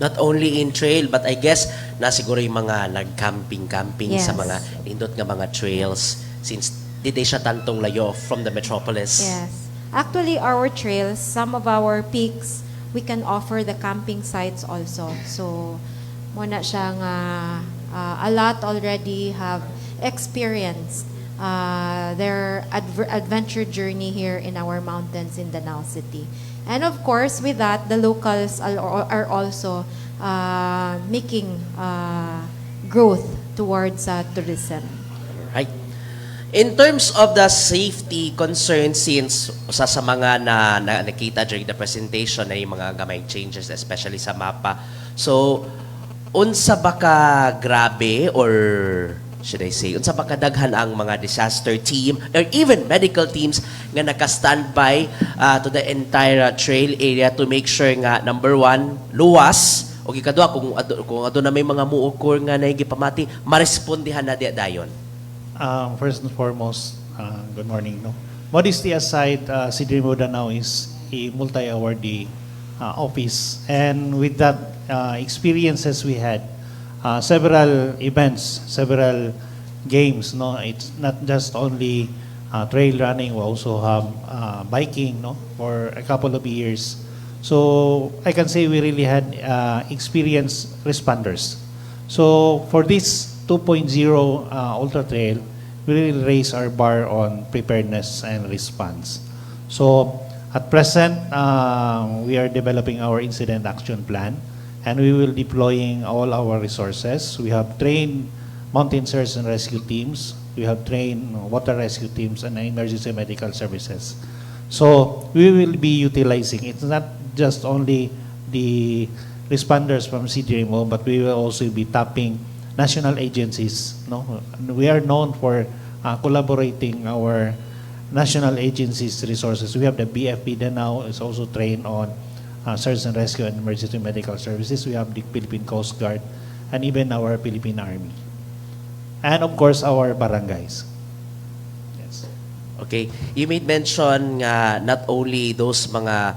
S8: Not only in trail, but I guess na siguro yung mga nag-camping
S3: Yes.
S8: sa mga indot nga mga trails since di siya tantong layo from the metropolis.
S3: Yes. Actually, our trails, some of our peaks, we can offer the camping sites also. So, muna siya nga, a lot already have experienced their adventure journey here in our mountains in Danao City. And of course, with that, the locals are also making growth towards tourism.
S8: Right. In terms of the safety concerns, since usa sa mga nakita during the presentation na yung mga gamay changes, especially sa mapa. So, unsa ba ka grabe or should I say, unsa ba kadaghan ang mga disaster team or even medical teams nga naka-standby to the entire trail area to make sure nga, number one, luwas, o ikadua, kung ado na may mga muukor nga naigipamati, marespondihan na dayon.
S9: First and foremost, good morning. No? Modesty aside, CDRRMO Danao is a multi-awardee office. And with that experiences we had, several events, several games. No? It's not just only trail running, we also have biking, no? For a couple of years. So I can say we really had experienced responders. So for this 2.0 Ultra Trail, we really raise our bar on preparedness and response. So at present, we are developing our incident action plan, and we will deploying all our resources. We have trained mountain search and rescue teams. We have trained water rescue teams and emergency medical services. So we will be utilizing, it's not just only the responders from CDRRMO, but we will also be tapping national agencies. No? We are known for collaborating our national agencies' resources. We have the BFP Danao is also trained on search and rescue and emergency medical services. We have the Philippine Coast Guard and even our Philippine Army. And of course, our barangays. Yes.
S8: Okay. You made mention not only those mga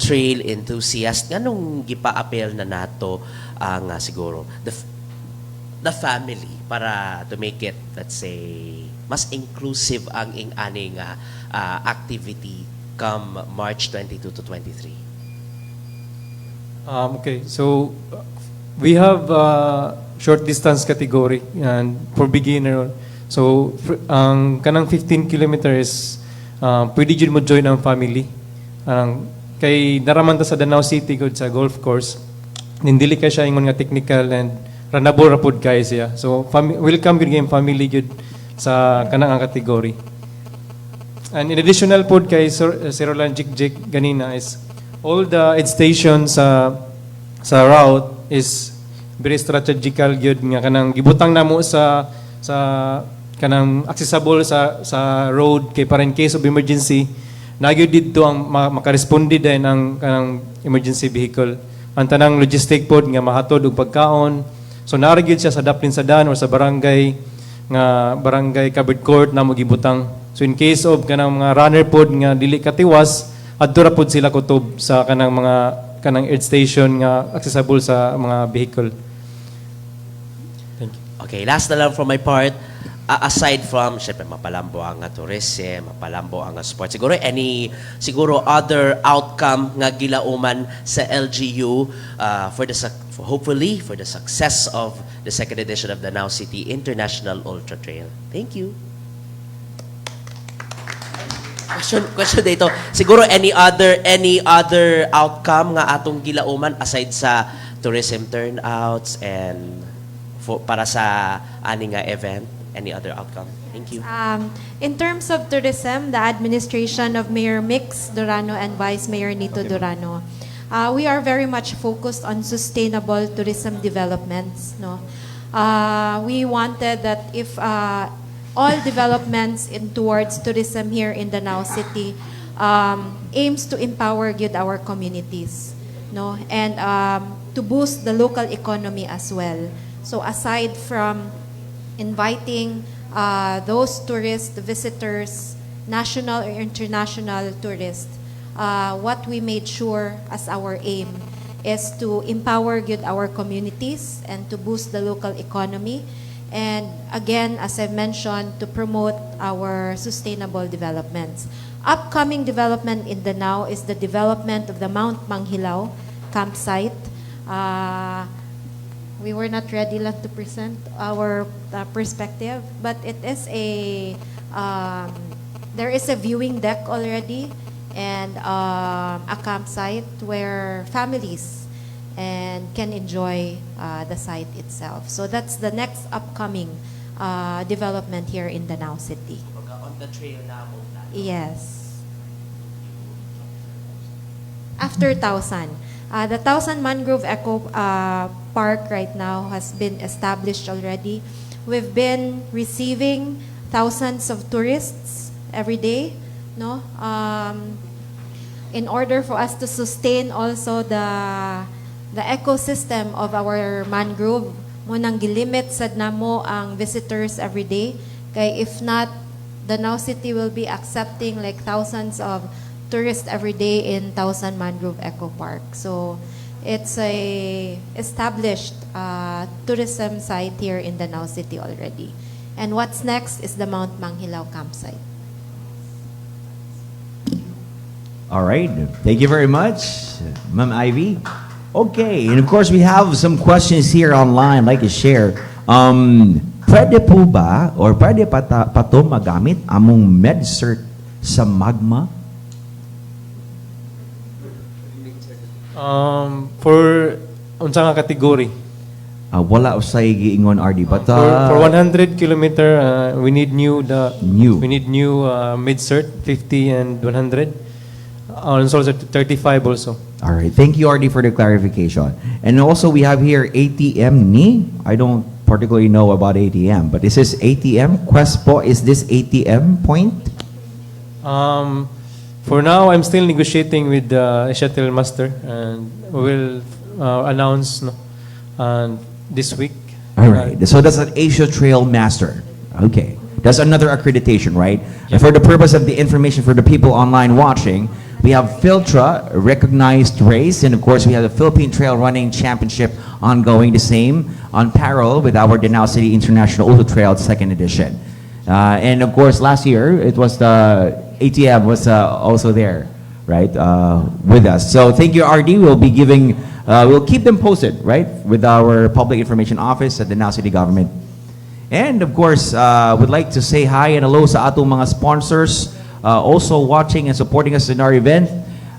S8: trail enthusiasts, anong gipa-appeal na nato ang siguro the family para to make it, let's say, mas inclusive ang aning activity come March 22 to 23?
S5: Okay, so we have short distance category and for beginner. So ang kanang 15 kilometers pwede jud mo join ang family. Kay naraman ta sa Danao City gud sa golf course. Nindili ka siya ingon nga technical and runnable ra pud kay siya. So welcome gud game family gud sa kanang ang category. And in additional pod kay Sir Roland Jik ganina is all the aid stations sa route is very strategical gyud nga kanang gibutang namo sa kanang accessible sa road kay para in case of emergency nagyud didto ang makaresponde din ang kanang emergency vehicle. Ang tanang logistic pod nga mahatod og pagkaon. So naargyud siya sa daplin sa dan or sa barangay covered court na mo gibutang. So in case of kanang mga runner pod nga dili katiwas, adto ra pod sila kutob sa kanang aid station nga accessible sa mga vehicle. Thank you.
S8: Okay, last na lang from my part. Aside from, syempre, mapalambo ang tourism, mapalambo ang sports, siguro other outcome nga gilauman sa LGU hopefully for the success of the second edition of the Danao City International Ultra Trail. Thank you. Question dito. Siguro any other outcome nga atong gilauman aside sa tourism turnouts and para sa ani nga event? Any other outcome? Thank you.
S3: In terms of tourism, the administration of Mayor Mix Durano and Vice Mayor Nito Durano, we are very much focused on sustainable tourism developments. No, We wanted that if all developments in towards tourism here in Danao City aims to empower good our communities, no, and to boost the local economy as well. So aside from inviting those tourists, visitors, national or international tourists, what we made sure as our aim is to empower good our communities and to boost the local economy. And again, as I mentioned, to promote our sustainable developments. Upcoming development in Danao is the development of the Mount Manghilao campsite. We were not ready lang to present our perspective, but it is there is a viewing deck already and a campsite where families can enjoy the site itself. So that's the next upcoming development here in Danao City.
S8: On the trail na mo.
S3: Yes. After Tausan. The Tausan Mangrove Eco Park right now has been established already. We've been receiving thousands of tourists every day, no? In order for us to sustain also the ecosystem of our mangrove, mo nang gilimit sad namo ang visitors every day. Kay if not, Danao City will be accepting like thousands of tourists every day in Tausan Mangrove Eco Park. So it's a established tourism site here in Danao City already. And what's next is the Mount Manghilao campsite.
S1: All right. Thank you very much, Ma'am Ivy. Okay, and of course we have some questions here online I'd like to share. Pwede po ba or pwede pa to magamit among MedCert sa magma?
S5: For unsa nga category?
S1: Wala usay giingon RD but
S5: For 100 kilometer, we need new mid-cert 50 and 100. And also 35 also.
S1: all right. Thank you RD for the clarification. And also we have here ATM ni. I don't particularly know about ATM, but is this ATM? Quest po, is this ATM point?
S5: For now, I'm still negotiating with the shuttle master, and we will announce this week.
S1: All right. So that's an Asia Trail Master. Okay. That's another accreditation, right? And for the purpose of the information for the people online watching, we have Filtra, recognized race, and of course we have the Philippine Trail Running Championship ongoing, the same on parallel with our Danao City International Ultra Trail 2nd edition. And of course last year it was the ATM was also there, right, with us. So thank you RD. We'll be giving, we'll keep them posted, right, with our Public Information Office at the Danao City Government. And of course, would like to say hi and hello sa atong mga sponsors also watching and supporting us in our event.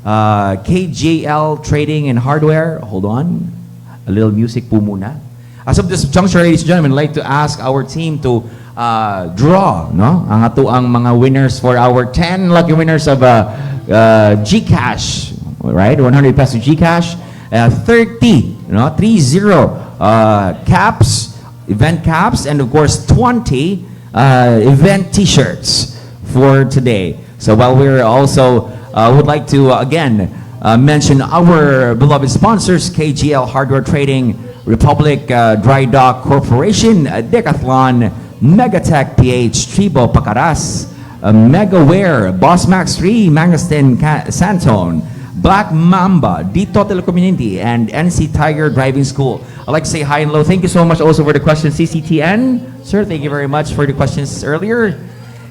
S1: KJL Trading and Hardware. Hold on. A little music po muna. As of this juncture, ladies and gentlemen, I'd like to ask our team to draw ang ato ang mga winners for our 10 lucky winners of GCash, right? 100 peso GCash, 30, 30 caps, event caps, and of course 20 event t-shirts for today. So while we're also would like to again mention our beloved sponsors, KGL Hardware Trading, Republic Dry Dock Corporation, Decathlon, Megatech PH, Tribo Pacaras, Megaware, Boss Max 3, Mangastin Santone, Black Mamba, Dito Telecommunity, and NC Tiger Driving School. I'd like to say hi and hello. Thank you so much also for the questions, CCTN. Sir, thank you very much for the questions earlier.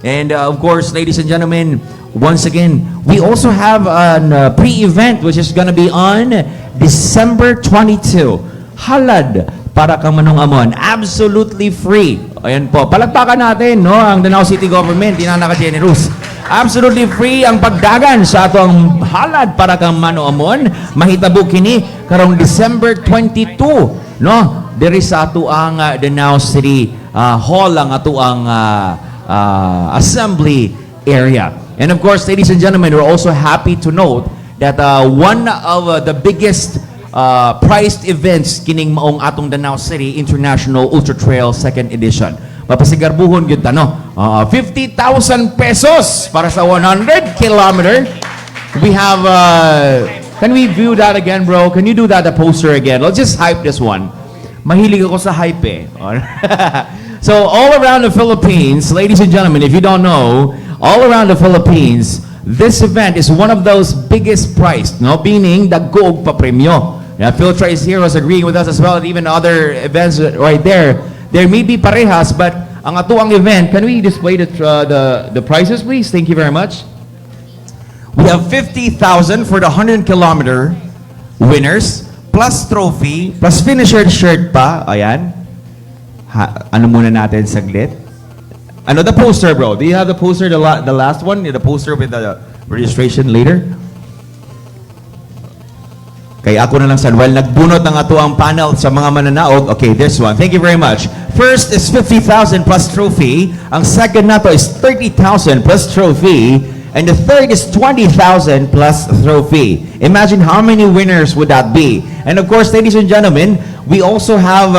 S1: And of course, ladies and gentlemen, once again, we also have a pre-event which is going to be on December 22. Halad para kang Manong Amon. Absolutely free. Ayan po. Palagpakan natin, no, ang Danao City Government. Di na naka-generous. Absolutely free ang pagdagan sa atong halad para kang Manong Amon. Mahitabo kini karong December 22, no? Diri sa ato ang Danao City Hall ang ato ang assembly area. And of course, ladies and gentlemen, we're also happy to note that one of the biggest priced events kining maong atong Danao City International Ultra Trail 2nd Edition. Mapasigarbuhon gyud ta no. 50,000 pesos para sa 100 kilometer. We have can we view that again, bro? Can you do that the poster again? Let's just hype this one. Mahilig ako sa hype eh. So all around the Philippines, ladies and gentlemen, if you don't know, all around the Philippines, this event is one of those biggest priced, no? Meaning dagko pa premyo. Yeah, Philtra is here, was agreeing with us as well, and even other events right there. There may be parehas, but ang atuang event, can we display the prices, please? Thank you very much. We have 50,000 for the 100-kilometer winners, plus trophy, plus finisher shirt pa. Ayan. Ano muna natin saglit? Ano, the poster, bro? Do you have the poster, the last one? The poster with the registration later? Kaya ako na lang san, while nagbunot ng ato ang panel sa mga mananaog, okay, this one. Thank you very much. First is 50,000 plus trophy. Ang second na to is 30,000 plus trophy. And the third is 20,000 plus trophy. Imagine how many winners would that be. And of course, ladies and gentlemen, we also have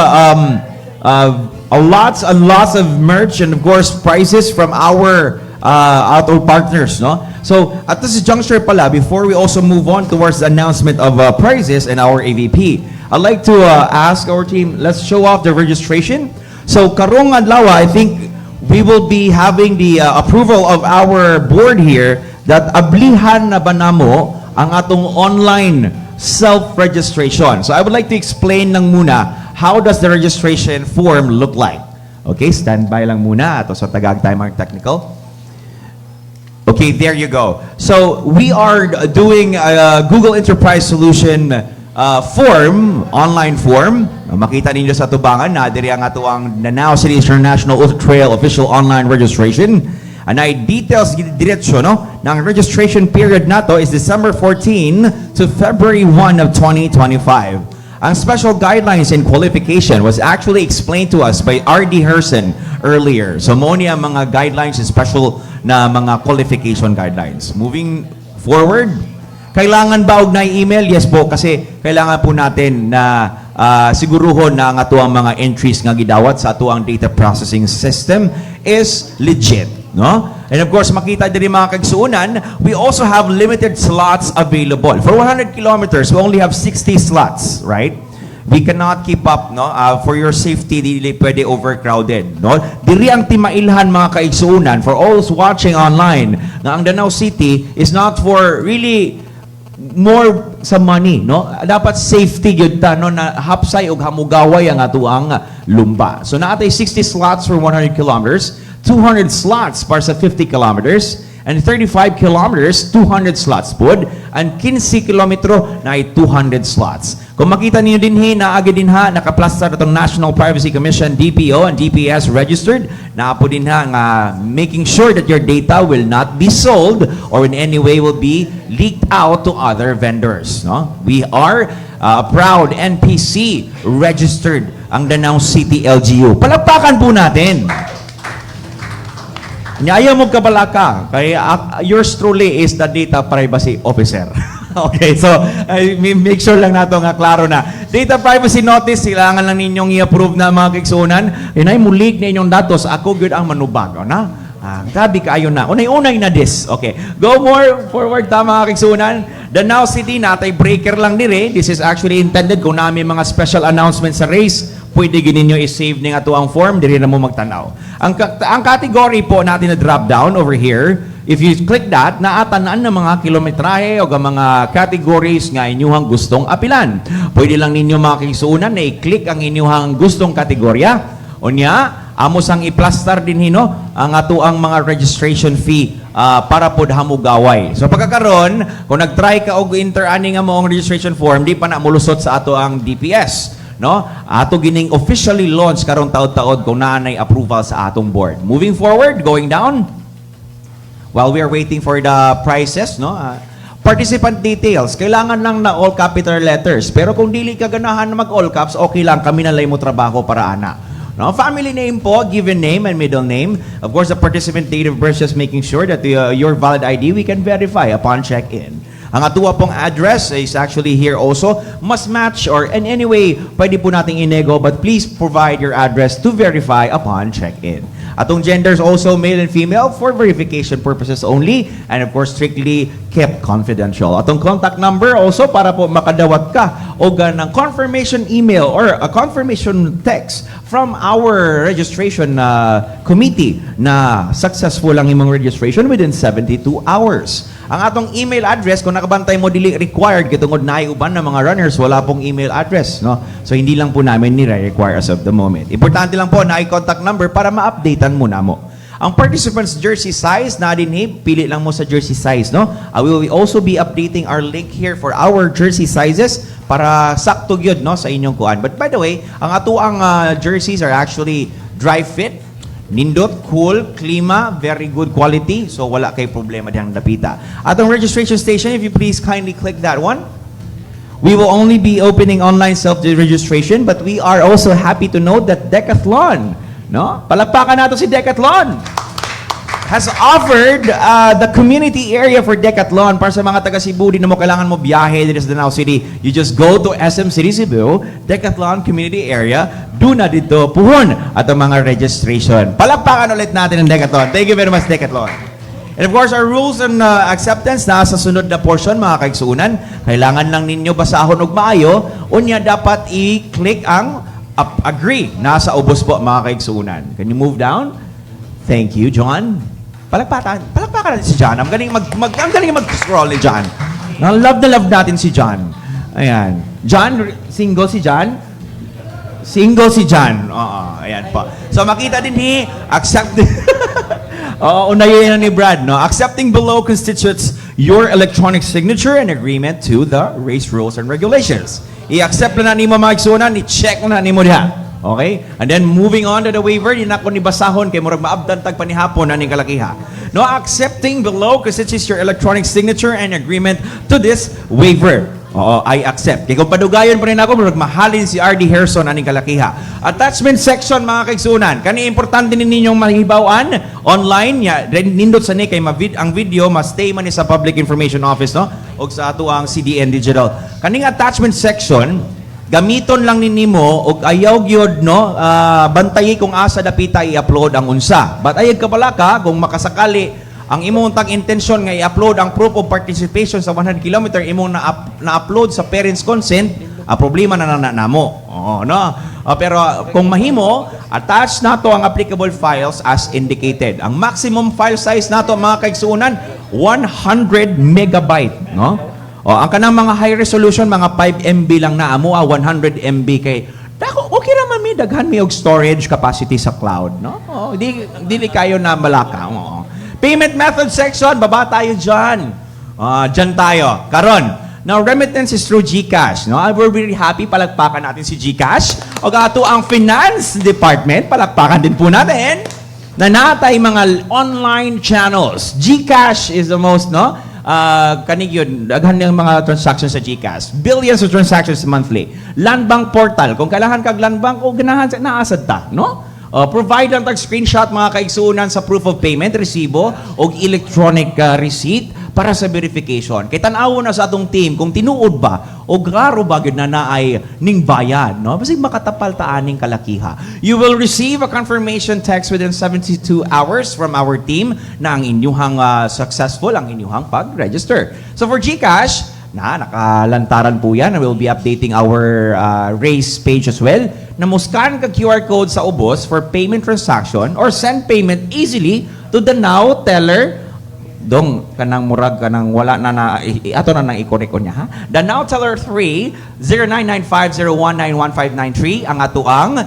S1: lots and lots of merch and of course prizes from our partners, no? So at this juncture pala, before we also move on towards the announcement of prizes and our AVP, I'd like to ask our team, let's show off the registration. So karong adlaw, I think we will be having the approval of our board here that ablihan na ba namo ang atong online self-registration. So I would like to explain lang muna how does the registration form look like. Okay, stand by lang muna ato sa tagag time ang technical. Okay, there you go. So we are doing a Google Enterprise Solution form, online form. Makita ninyo sa tubangan na diri ang ato ang Danao City International Ultra Trail official online registration. And ay details diretso no ng registration period nato is December 14 to February 1 of 2025. Ang special guidelines and qualification was actually explained to us by R.D. Herson earlier. So mo niya mga guidelines and special na mga qualification guidelines. Moving forward, kailangan ba og na email? Yes po, kasi kailangan po natin na siguruhon na ang atuang mga entries nga gidawat sa atuang data processing system is legit, no? And of course, makita diri mga kagsuunan, we also have limited slots available. For 100 kilometers, we only have 60 slots, right? We cannot keep up, no? For your safety, dili pwede overcrowded, no? Diri ang timailhan mga kaigsuunan for all those watching online na ang Danao City is not for really more sa money, no? Dapat safety gyud ta, no, na hapsay og hamugaway ang atuang lumba. So naatay 60 slots for 100 kilometers, 200 slots para sa 50 kilometers, and 35 kilometers, 200 slots pod, and 15 kilometro na ay 200 slots. Kung makita niyo din naagi din nakaplastar itong National Privacy Commission, DPO and DPS registered, naapo din nga making sure that your data will not be sold or in any way will be leaked out to other vendors. No? We are proud NPC registered ang Danao City LGU. Palakpakan po natin. Ayaw mo kabalaka, kaya yours truly is the data privacy officer. Okay, so make sure lang nato nga klaro na. Data privacy notice, kailangan lang ninyong i-approve na mga kiksunan. Inay mulig na inyong datos, ako good ang manubag. Na? Grabe kaayo na. Unay-unay na this. Okay, go more forward ta mga kiksunan. Danao City, natay breaker lang dire. This is actually intended kung namin mga special announcements sa race, pwede gininyo i-save ning ato ang form, diri na mo magtanaw. Ang category po natin na drop down over here, if you click that, naatanaan ng mga kilometrahe o mga categories nga inyuhang gustong apilan. Pwede lang ninyo mga kisuunan na i-click ang inyuhang gustong kategorya. O niya, amos ang i-plaster din ang ato ang mga registration fee para pod hamugaway. So pagkakaroon, kung nag-try ka og enter-ani nga mo ang registration form, di pa na mulusot sa ato ang DPS. No? Ato gining officially launch karong taod-taod kung naanay approval sa atong board. Moving forward, going down, while we are waiting for the prices, no? Participant details, kailangan lang na all capital letters. Pero kung dili ka ganahan na mag all caps, okay lang, kami na lay mo trabaho para ana. No? Family name po, given name and middle name. Of course, the participant date of birth, just making sure that your valid ID we can verify upon check-in. Ang atuwa pong address is actually here also. Must match or in any way, pwede po nating inego, but please provide your address to verify upon check-in. Atong genders also male and female for verification purposes only and of course strictly kept confidential. Atong contact number also para po makadawat ka o ng confirmation email or a confirmation text from our registration committee na successful ang imong registration within 72 hours. Ang atong email address, kung nakabantay mo, dili required kitungod na uban ng mga runners, wala pong email address, no? So, hindi lang po namin nire-require as of the moment. Importante lang po na contact number para ma-updatean mo na mo. Ang participants' jersey size, na din pili lang mo sa jersey size, no? I will also be updating our link here for our jersey sizes para sakto yun, no, sa inyong kuan. But by the way, ang atuang jerseys are actually dry fit, nindot, cool, klima, very good quality. So, wala kay problema diyang napita. At ang registration station, if you please kindly click that one. We will only be opening online self-registration, but we are also happy to note that Decathlon, no? Palakpakan nato si Decathlon, has offered the community area for Decathlon para sa mga taga Cebu. Di na mo kailangan mo biyahe dito sa Danao City. You just go to SM City Cebu, Decathlon community area. Doon na dito puhon at ang mga registration. Palakpakan ulit natin ang Decathlon. Thank you very much, Decathlon. And of course, our rules and acceptance na sa sunod na portion, mga kaigsuunan. Kailangan lang ninyo basahon og maayo. Unya dapat i-click ang agree. Nasa ubos po, mga kaigsuunan. Can you move down? Thank you, John. Palakpakan natin si John. Ang galing mag-scroll ni John. Love na love natin si John. Ayan. John, single si John? Single si John. Oo, ayan po. So makita din accept. Unayin na ni Brad, no? Accepting below constitutes your electronic signature and agreement to the race rules and regulations. I-accept na ni mo mga igsunan, i-check na ni mo diha. Okay? And then moving on to the waiver, yun ako ni basahon kay murag maabdan tag panihapon na ning kalakiha. No, accepting below constitutes your electronic signature and agreement to this waiver. Oo, I accept. Kaya kung padugayon pa rin ako, mahalin si R.D. Harrison aning kalakiha. Attachment section, mga kaigsunan. Kani importante ninyong mahibawan online. Nindot sa ni kay ang video, stay man sa Public Information Office, no? O sa ato ang CDN Digital. Kaning attachment section, gamiton lang ninimo og ayaw gyud, no? Bantayi kung asa dapita i-upload ang unsa. But ayag ka pala ka kung makasakali ang imong tag intensyon nga i-upload ang proof of participation sa 100 km imong na-upload sa parents' consent, problema na namo. Oo, no? Pero kung mahimo, attach nato ang applicable files as indicated. Ang maximum file size nato, mga kaigsuunan, 100 megabyte, no? Ang kanang mga high resolution, mga 5 MB lang na amo, 100 MB kay okay naman mi daghan mi og storage capacity sa cloud, no? Dili kayo na malaka. Payment method section, baba tayo dyan. Dyan tayo. Karon, now remittance is through GCash. No? We're very happy, palagpakan natin si GCash. O gato ang finance department, palagpakan din po natin na natay mga online channels. GCash is the most, no? Kanig yun, daghan ng mga transactions sa GCash. Billions of transactions monthly. Land Bank portal, kung kailangan kag Land Bank, o ganahan sa naasad ta, no? Provide ang tag-screenshot, mga kaigsuunan, sa proof of payment, resibo, o electronic receipt para sa verification. Kaya tanaw na sa atong team kung tinuod ba o graro ba yun na naay ning bayad, no? Kasi makatapal taaning kalakiha. You will receive a confirmation text within 72 hours from our team na ang inyuhang successful ang inyuhang pag-register. So for GCash, nakalantaran po yan. We'll be updating our race page as well. Na mo scan ka QR code sa ubos for payment transaction or send payment easily to the Danao teller. Dong, kanang murag, kanang wala na ato na nang i-correct ko niya, ha? Danao teller 3, 099501919593, ang ato ang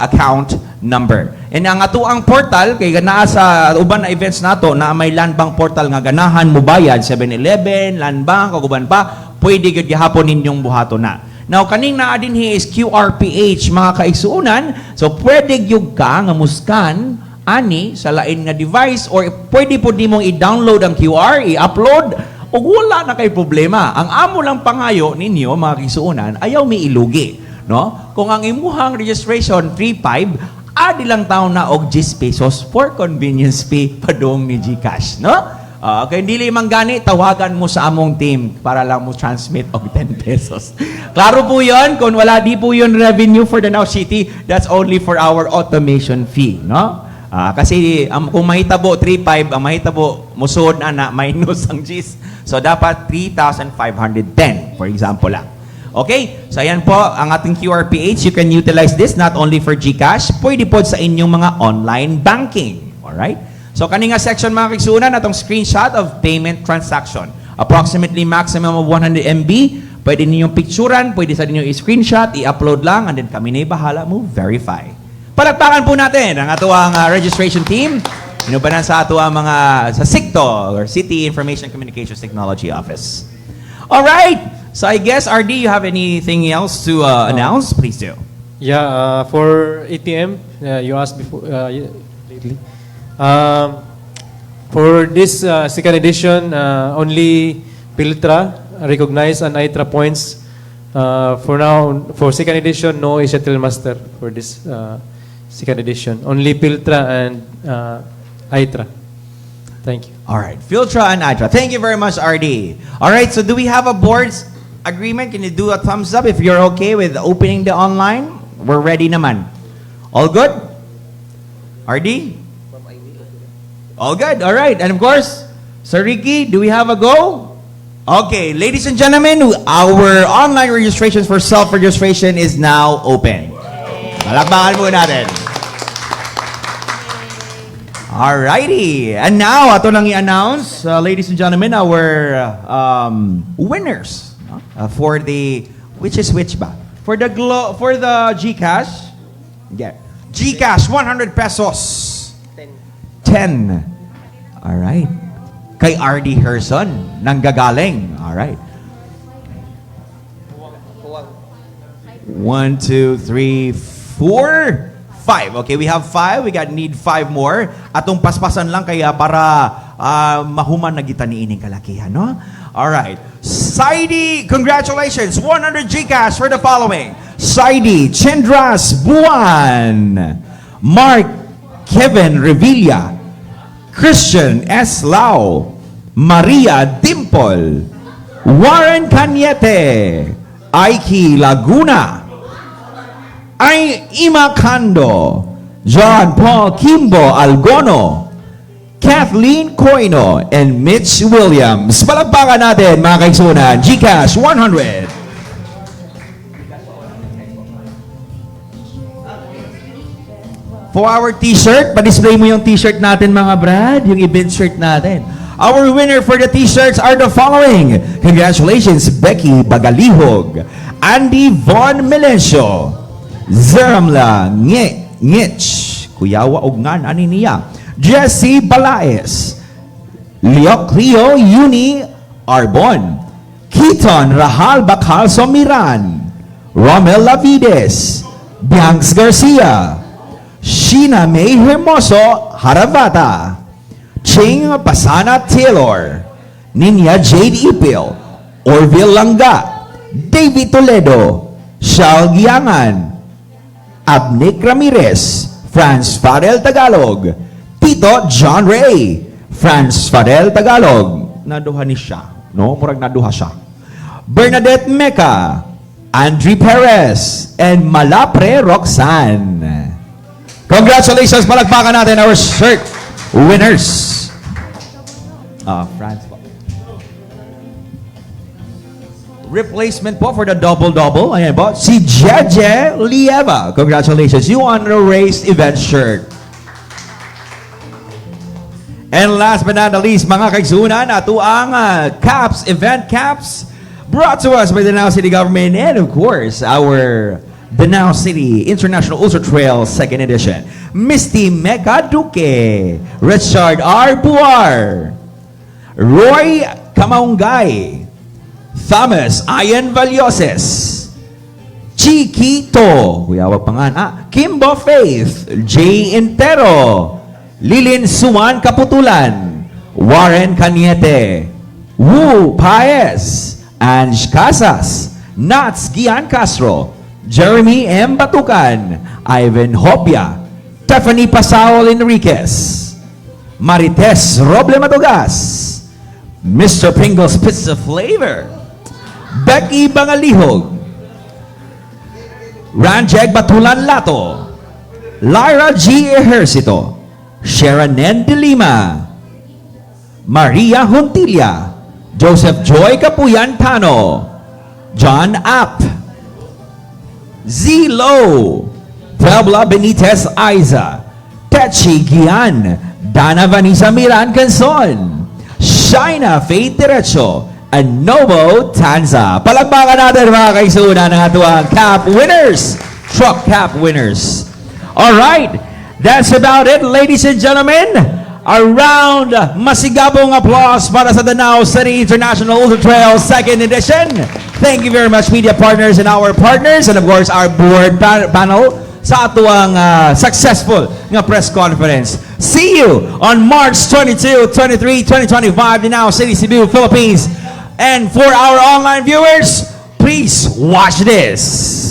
S1: account number. And ang ato ang portal, kay ganaa sa uban na events nato na may Land Bank portal nga ganahan mo bayad, 7-Eleven, Land Bank, o uban pa, pwede gyud gihapon ninyong buhato na. Now, kaning naa din is QRPH, mga kaigsuunan. So, pwede gyud ka nga muskan ani sa lain nga device or pwede po di mong i-download ang QR, i-upload, o wala na kay problema. Ang amo lang pangayo ninyo, mga kaigsuunan, ayaw may ilugi. No? Kung ang imuhang registration, 3.5, adi lang taon na og 10 pesos for convenience fee padong ni GCash. No? Kaya hindi limang gani, tawagan mo sa among team para lang mo transmit og 10 pesos. Klaro po yun, kung wala di po yun revenue for Danao City, that's only for our automation fee, no? Kasi kung mahitabo 3.5, ang mahitabo musod na minus ang G's. So dapat 3,510, for example lang. Okay? So ayan po, ang ating QRPH, you can utilize this not only for GCash, pwede po sa inyong mga online banking. Alright? So kaninga section mga kaigsunan, atong screenshot of payment transaction. Approximately maximum of 100 MB. Pwede ninyong picturean, pwede sa ninyong i-screenshot, i-upload lang, and then kami na bahala mo verify. Palakpakan po natin ang atuang registration team. Inubanan sa atuang mga sa SICTO, or City Information Communications Technology Office. Alright! So I guess, RD, you have anything else to announce? Please do.
S5: Yeah, for ATM, you asked before lately. For this second edition, only Piltra recognized and ITRA points. For now, for second edition, no Shuttle Master for this second edition. Only Piltra and ITRA. Thank you.
S1: All right, Filtra and ITRA. Thank you very much, RD. All right, so do we have a board's agreement? Can you do a thumbs up if you're okay with opening the online? We're ready naman. All good? RD? All good. All right. And of course, Sir Ricky, do we have a go? Okay, ladies and gentlemen, our online registrations for self-registration is now open. Palakpakan po natin. Alrighty. And now, ato nang i-announce, ladies and gentlemen, our winners for the, which ba? For the GCash. Yeah. GCash, 100 pesos. 10. Alright. Kay RD Herson, nanggagaling. Alright. 1, 2, 3, 4, 5. Okay, we have 5. We need 5 more. Atong paspasan lang kaya para mahuman na kita ni ining kalakihan, no? Alright. Saidi, congratulations. 100 GCash for the following. Saidi Chendras Buwan. Mark Kevin Revilla. Christian S. Lau, Maria Dimple, Warren Cañete, Aiki Laguna, Ima Kando, John Paul Kimbo Algono, Kathleen Coino, and Mitch Williams. Palakpakan natin mga kaigsunan, GCash 100. For our t-shirt, pa-display mo yung t-shirt natin mga brad, yung event shirt natin. Our winner for the t-shirts are the following. Congratulations, Becky Bagalihog, Andy Von Melencio, Zeramla Ngich, Kuyawa Ugnan Aniniya, Jesse Balaes, Leoclio Uni Arbon, Keaton Rahal Bakal Somiran, Romel Lavides, Bianx Garcia, Sheena May Hermoso Haravata, Ching Pasana Taylor, Ninya Jade Ipil, Orville Langga, David Toledo, Shal Giangan, Abnick Ramirez, Franz Farel Tagalog, Tito John Ray, Franz Farel Tagalog, naduha ni siya, no? Murag naduha siya. Bernadette Meca, Andre Perez, and Malapre Roxanne. Congratulations, palakpakan natin our shirt winners. France po. Replacement po for the double-double. Ayan po, si Jeje Lieva. Congratulations, you won the race event shirt. And last but not the least, mga kaigsunan, ato ang caps, event caps, brought to us by the Danao City Government and of course, our Danao City International Ultra Trail 2nd Edition. Misty Mecca Duque, Richard R. Buar, Roy Kamaungay, Thomas Ian Valioses, Chiquito, Kimbo Faith, J. Intero, Lilin Suman Kaputulan, Warren Cañete, Wu Paez, Ange Casas, Nats Gian Castro, Jeremy M. Batucan, Ivan Hopia, Stephanie Pasaol Enriquez, Marites Roble Matugas, Mr. Pringles Pizza Flavor, Becky Bangalihog, Ranjeg Batulan Lato, Lyra G. Ejercito, Sharon N. De Lima, Maria Huntilla, Joseph Joy Capuyan Tano, John App, Z. Low, Puebla Benitez Aiza, Techi Gian, Dana Vanessa Miran Canson, Shaina Faith Derecho, and Novo Tanza. Palakpakan natin mga kaisuna ng atuang cap winners, truck cap winners. All right, that's about it, ladies and gentlemen. A round masigabong applause para sa Danao City International Ultra Trail 2nd Edition. Thank you very much, media partners and our partners, and of course, our board panel sa atuang successful nga press conference. See you on March 22, 23, 2025, Danao City, Cebu, Philippines. And for our online viewers, please watch this.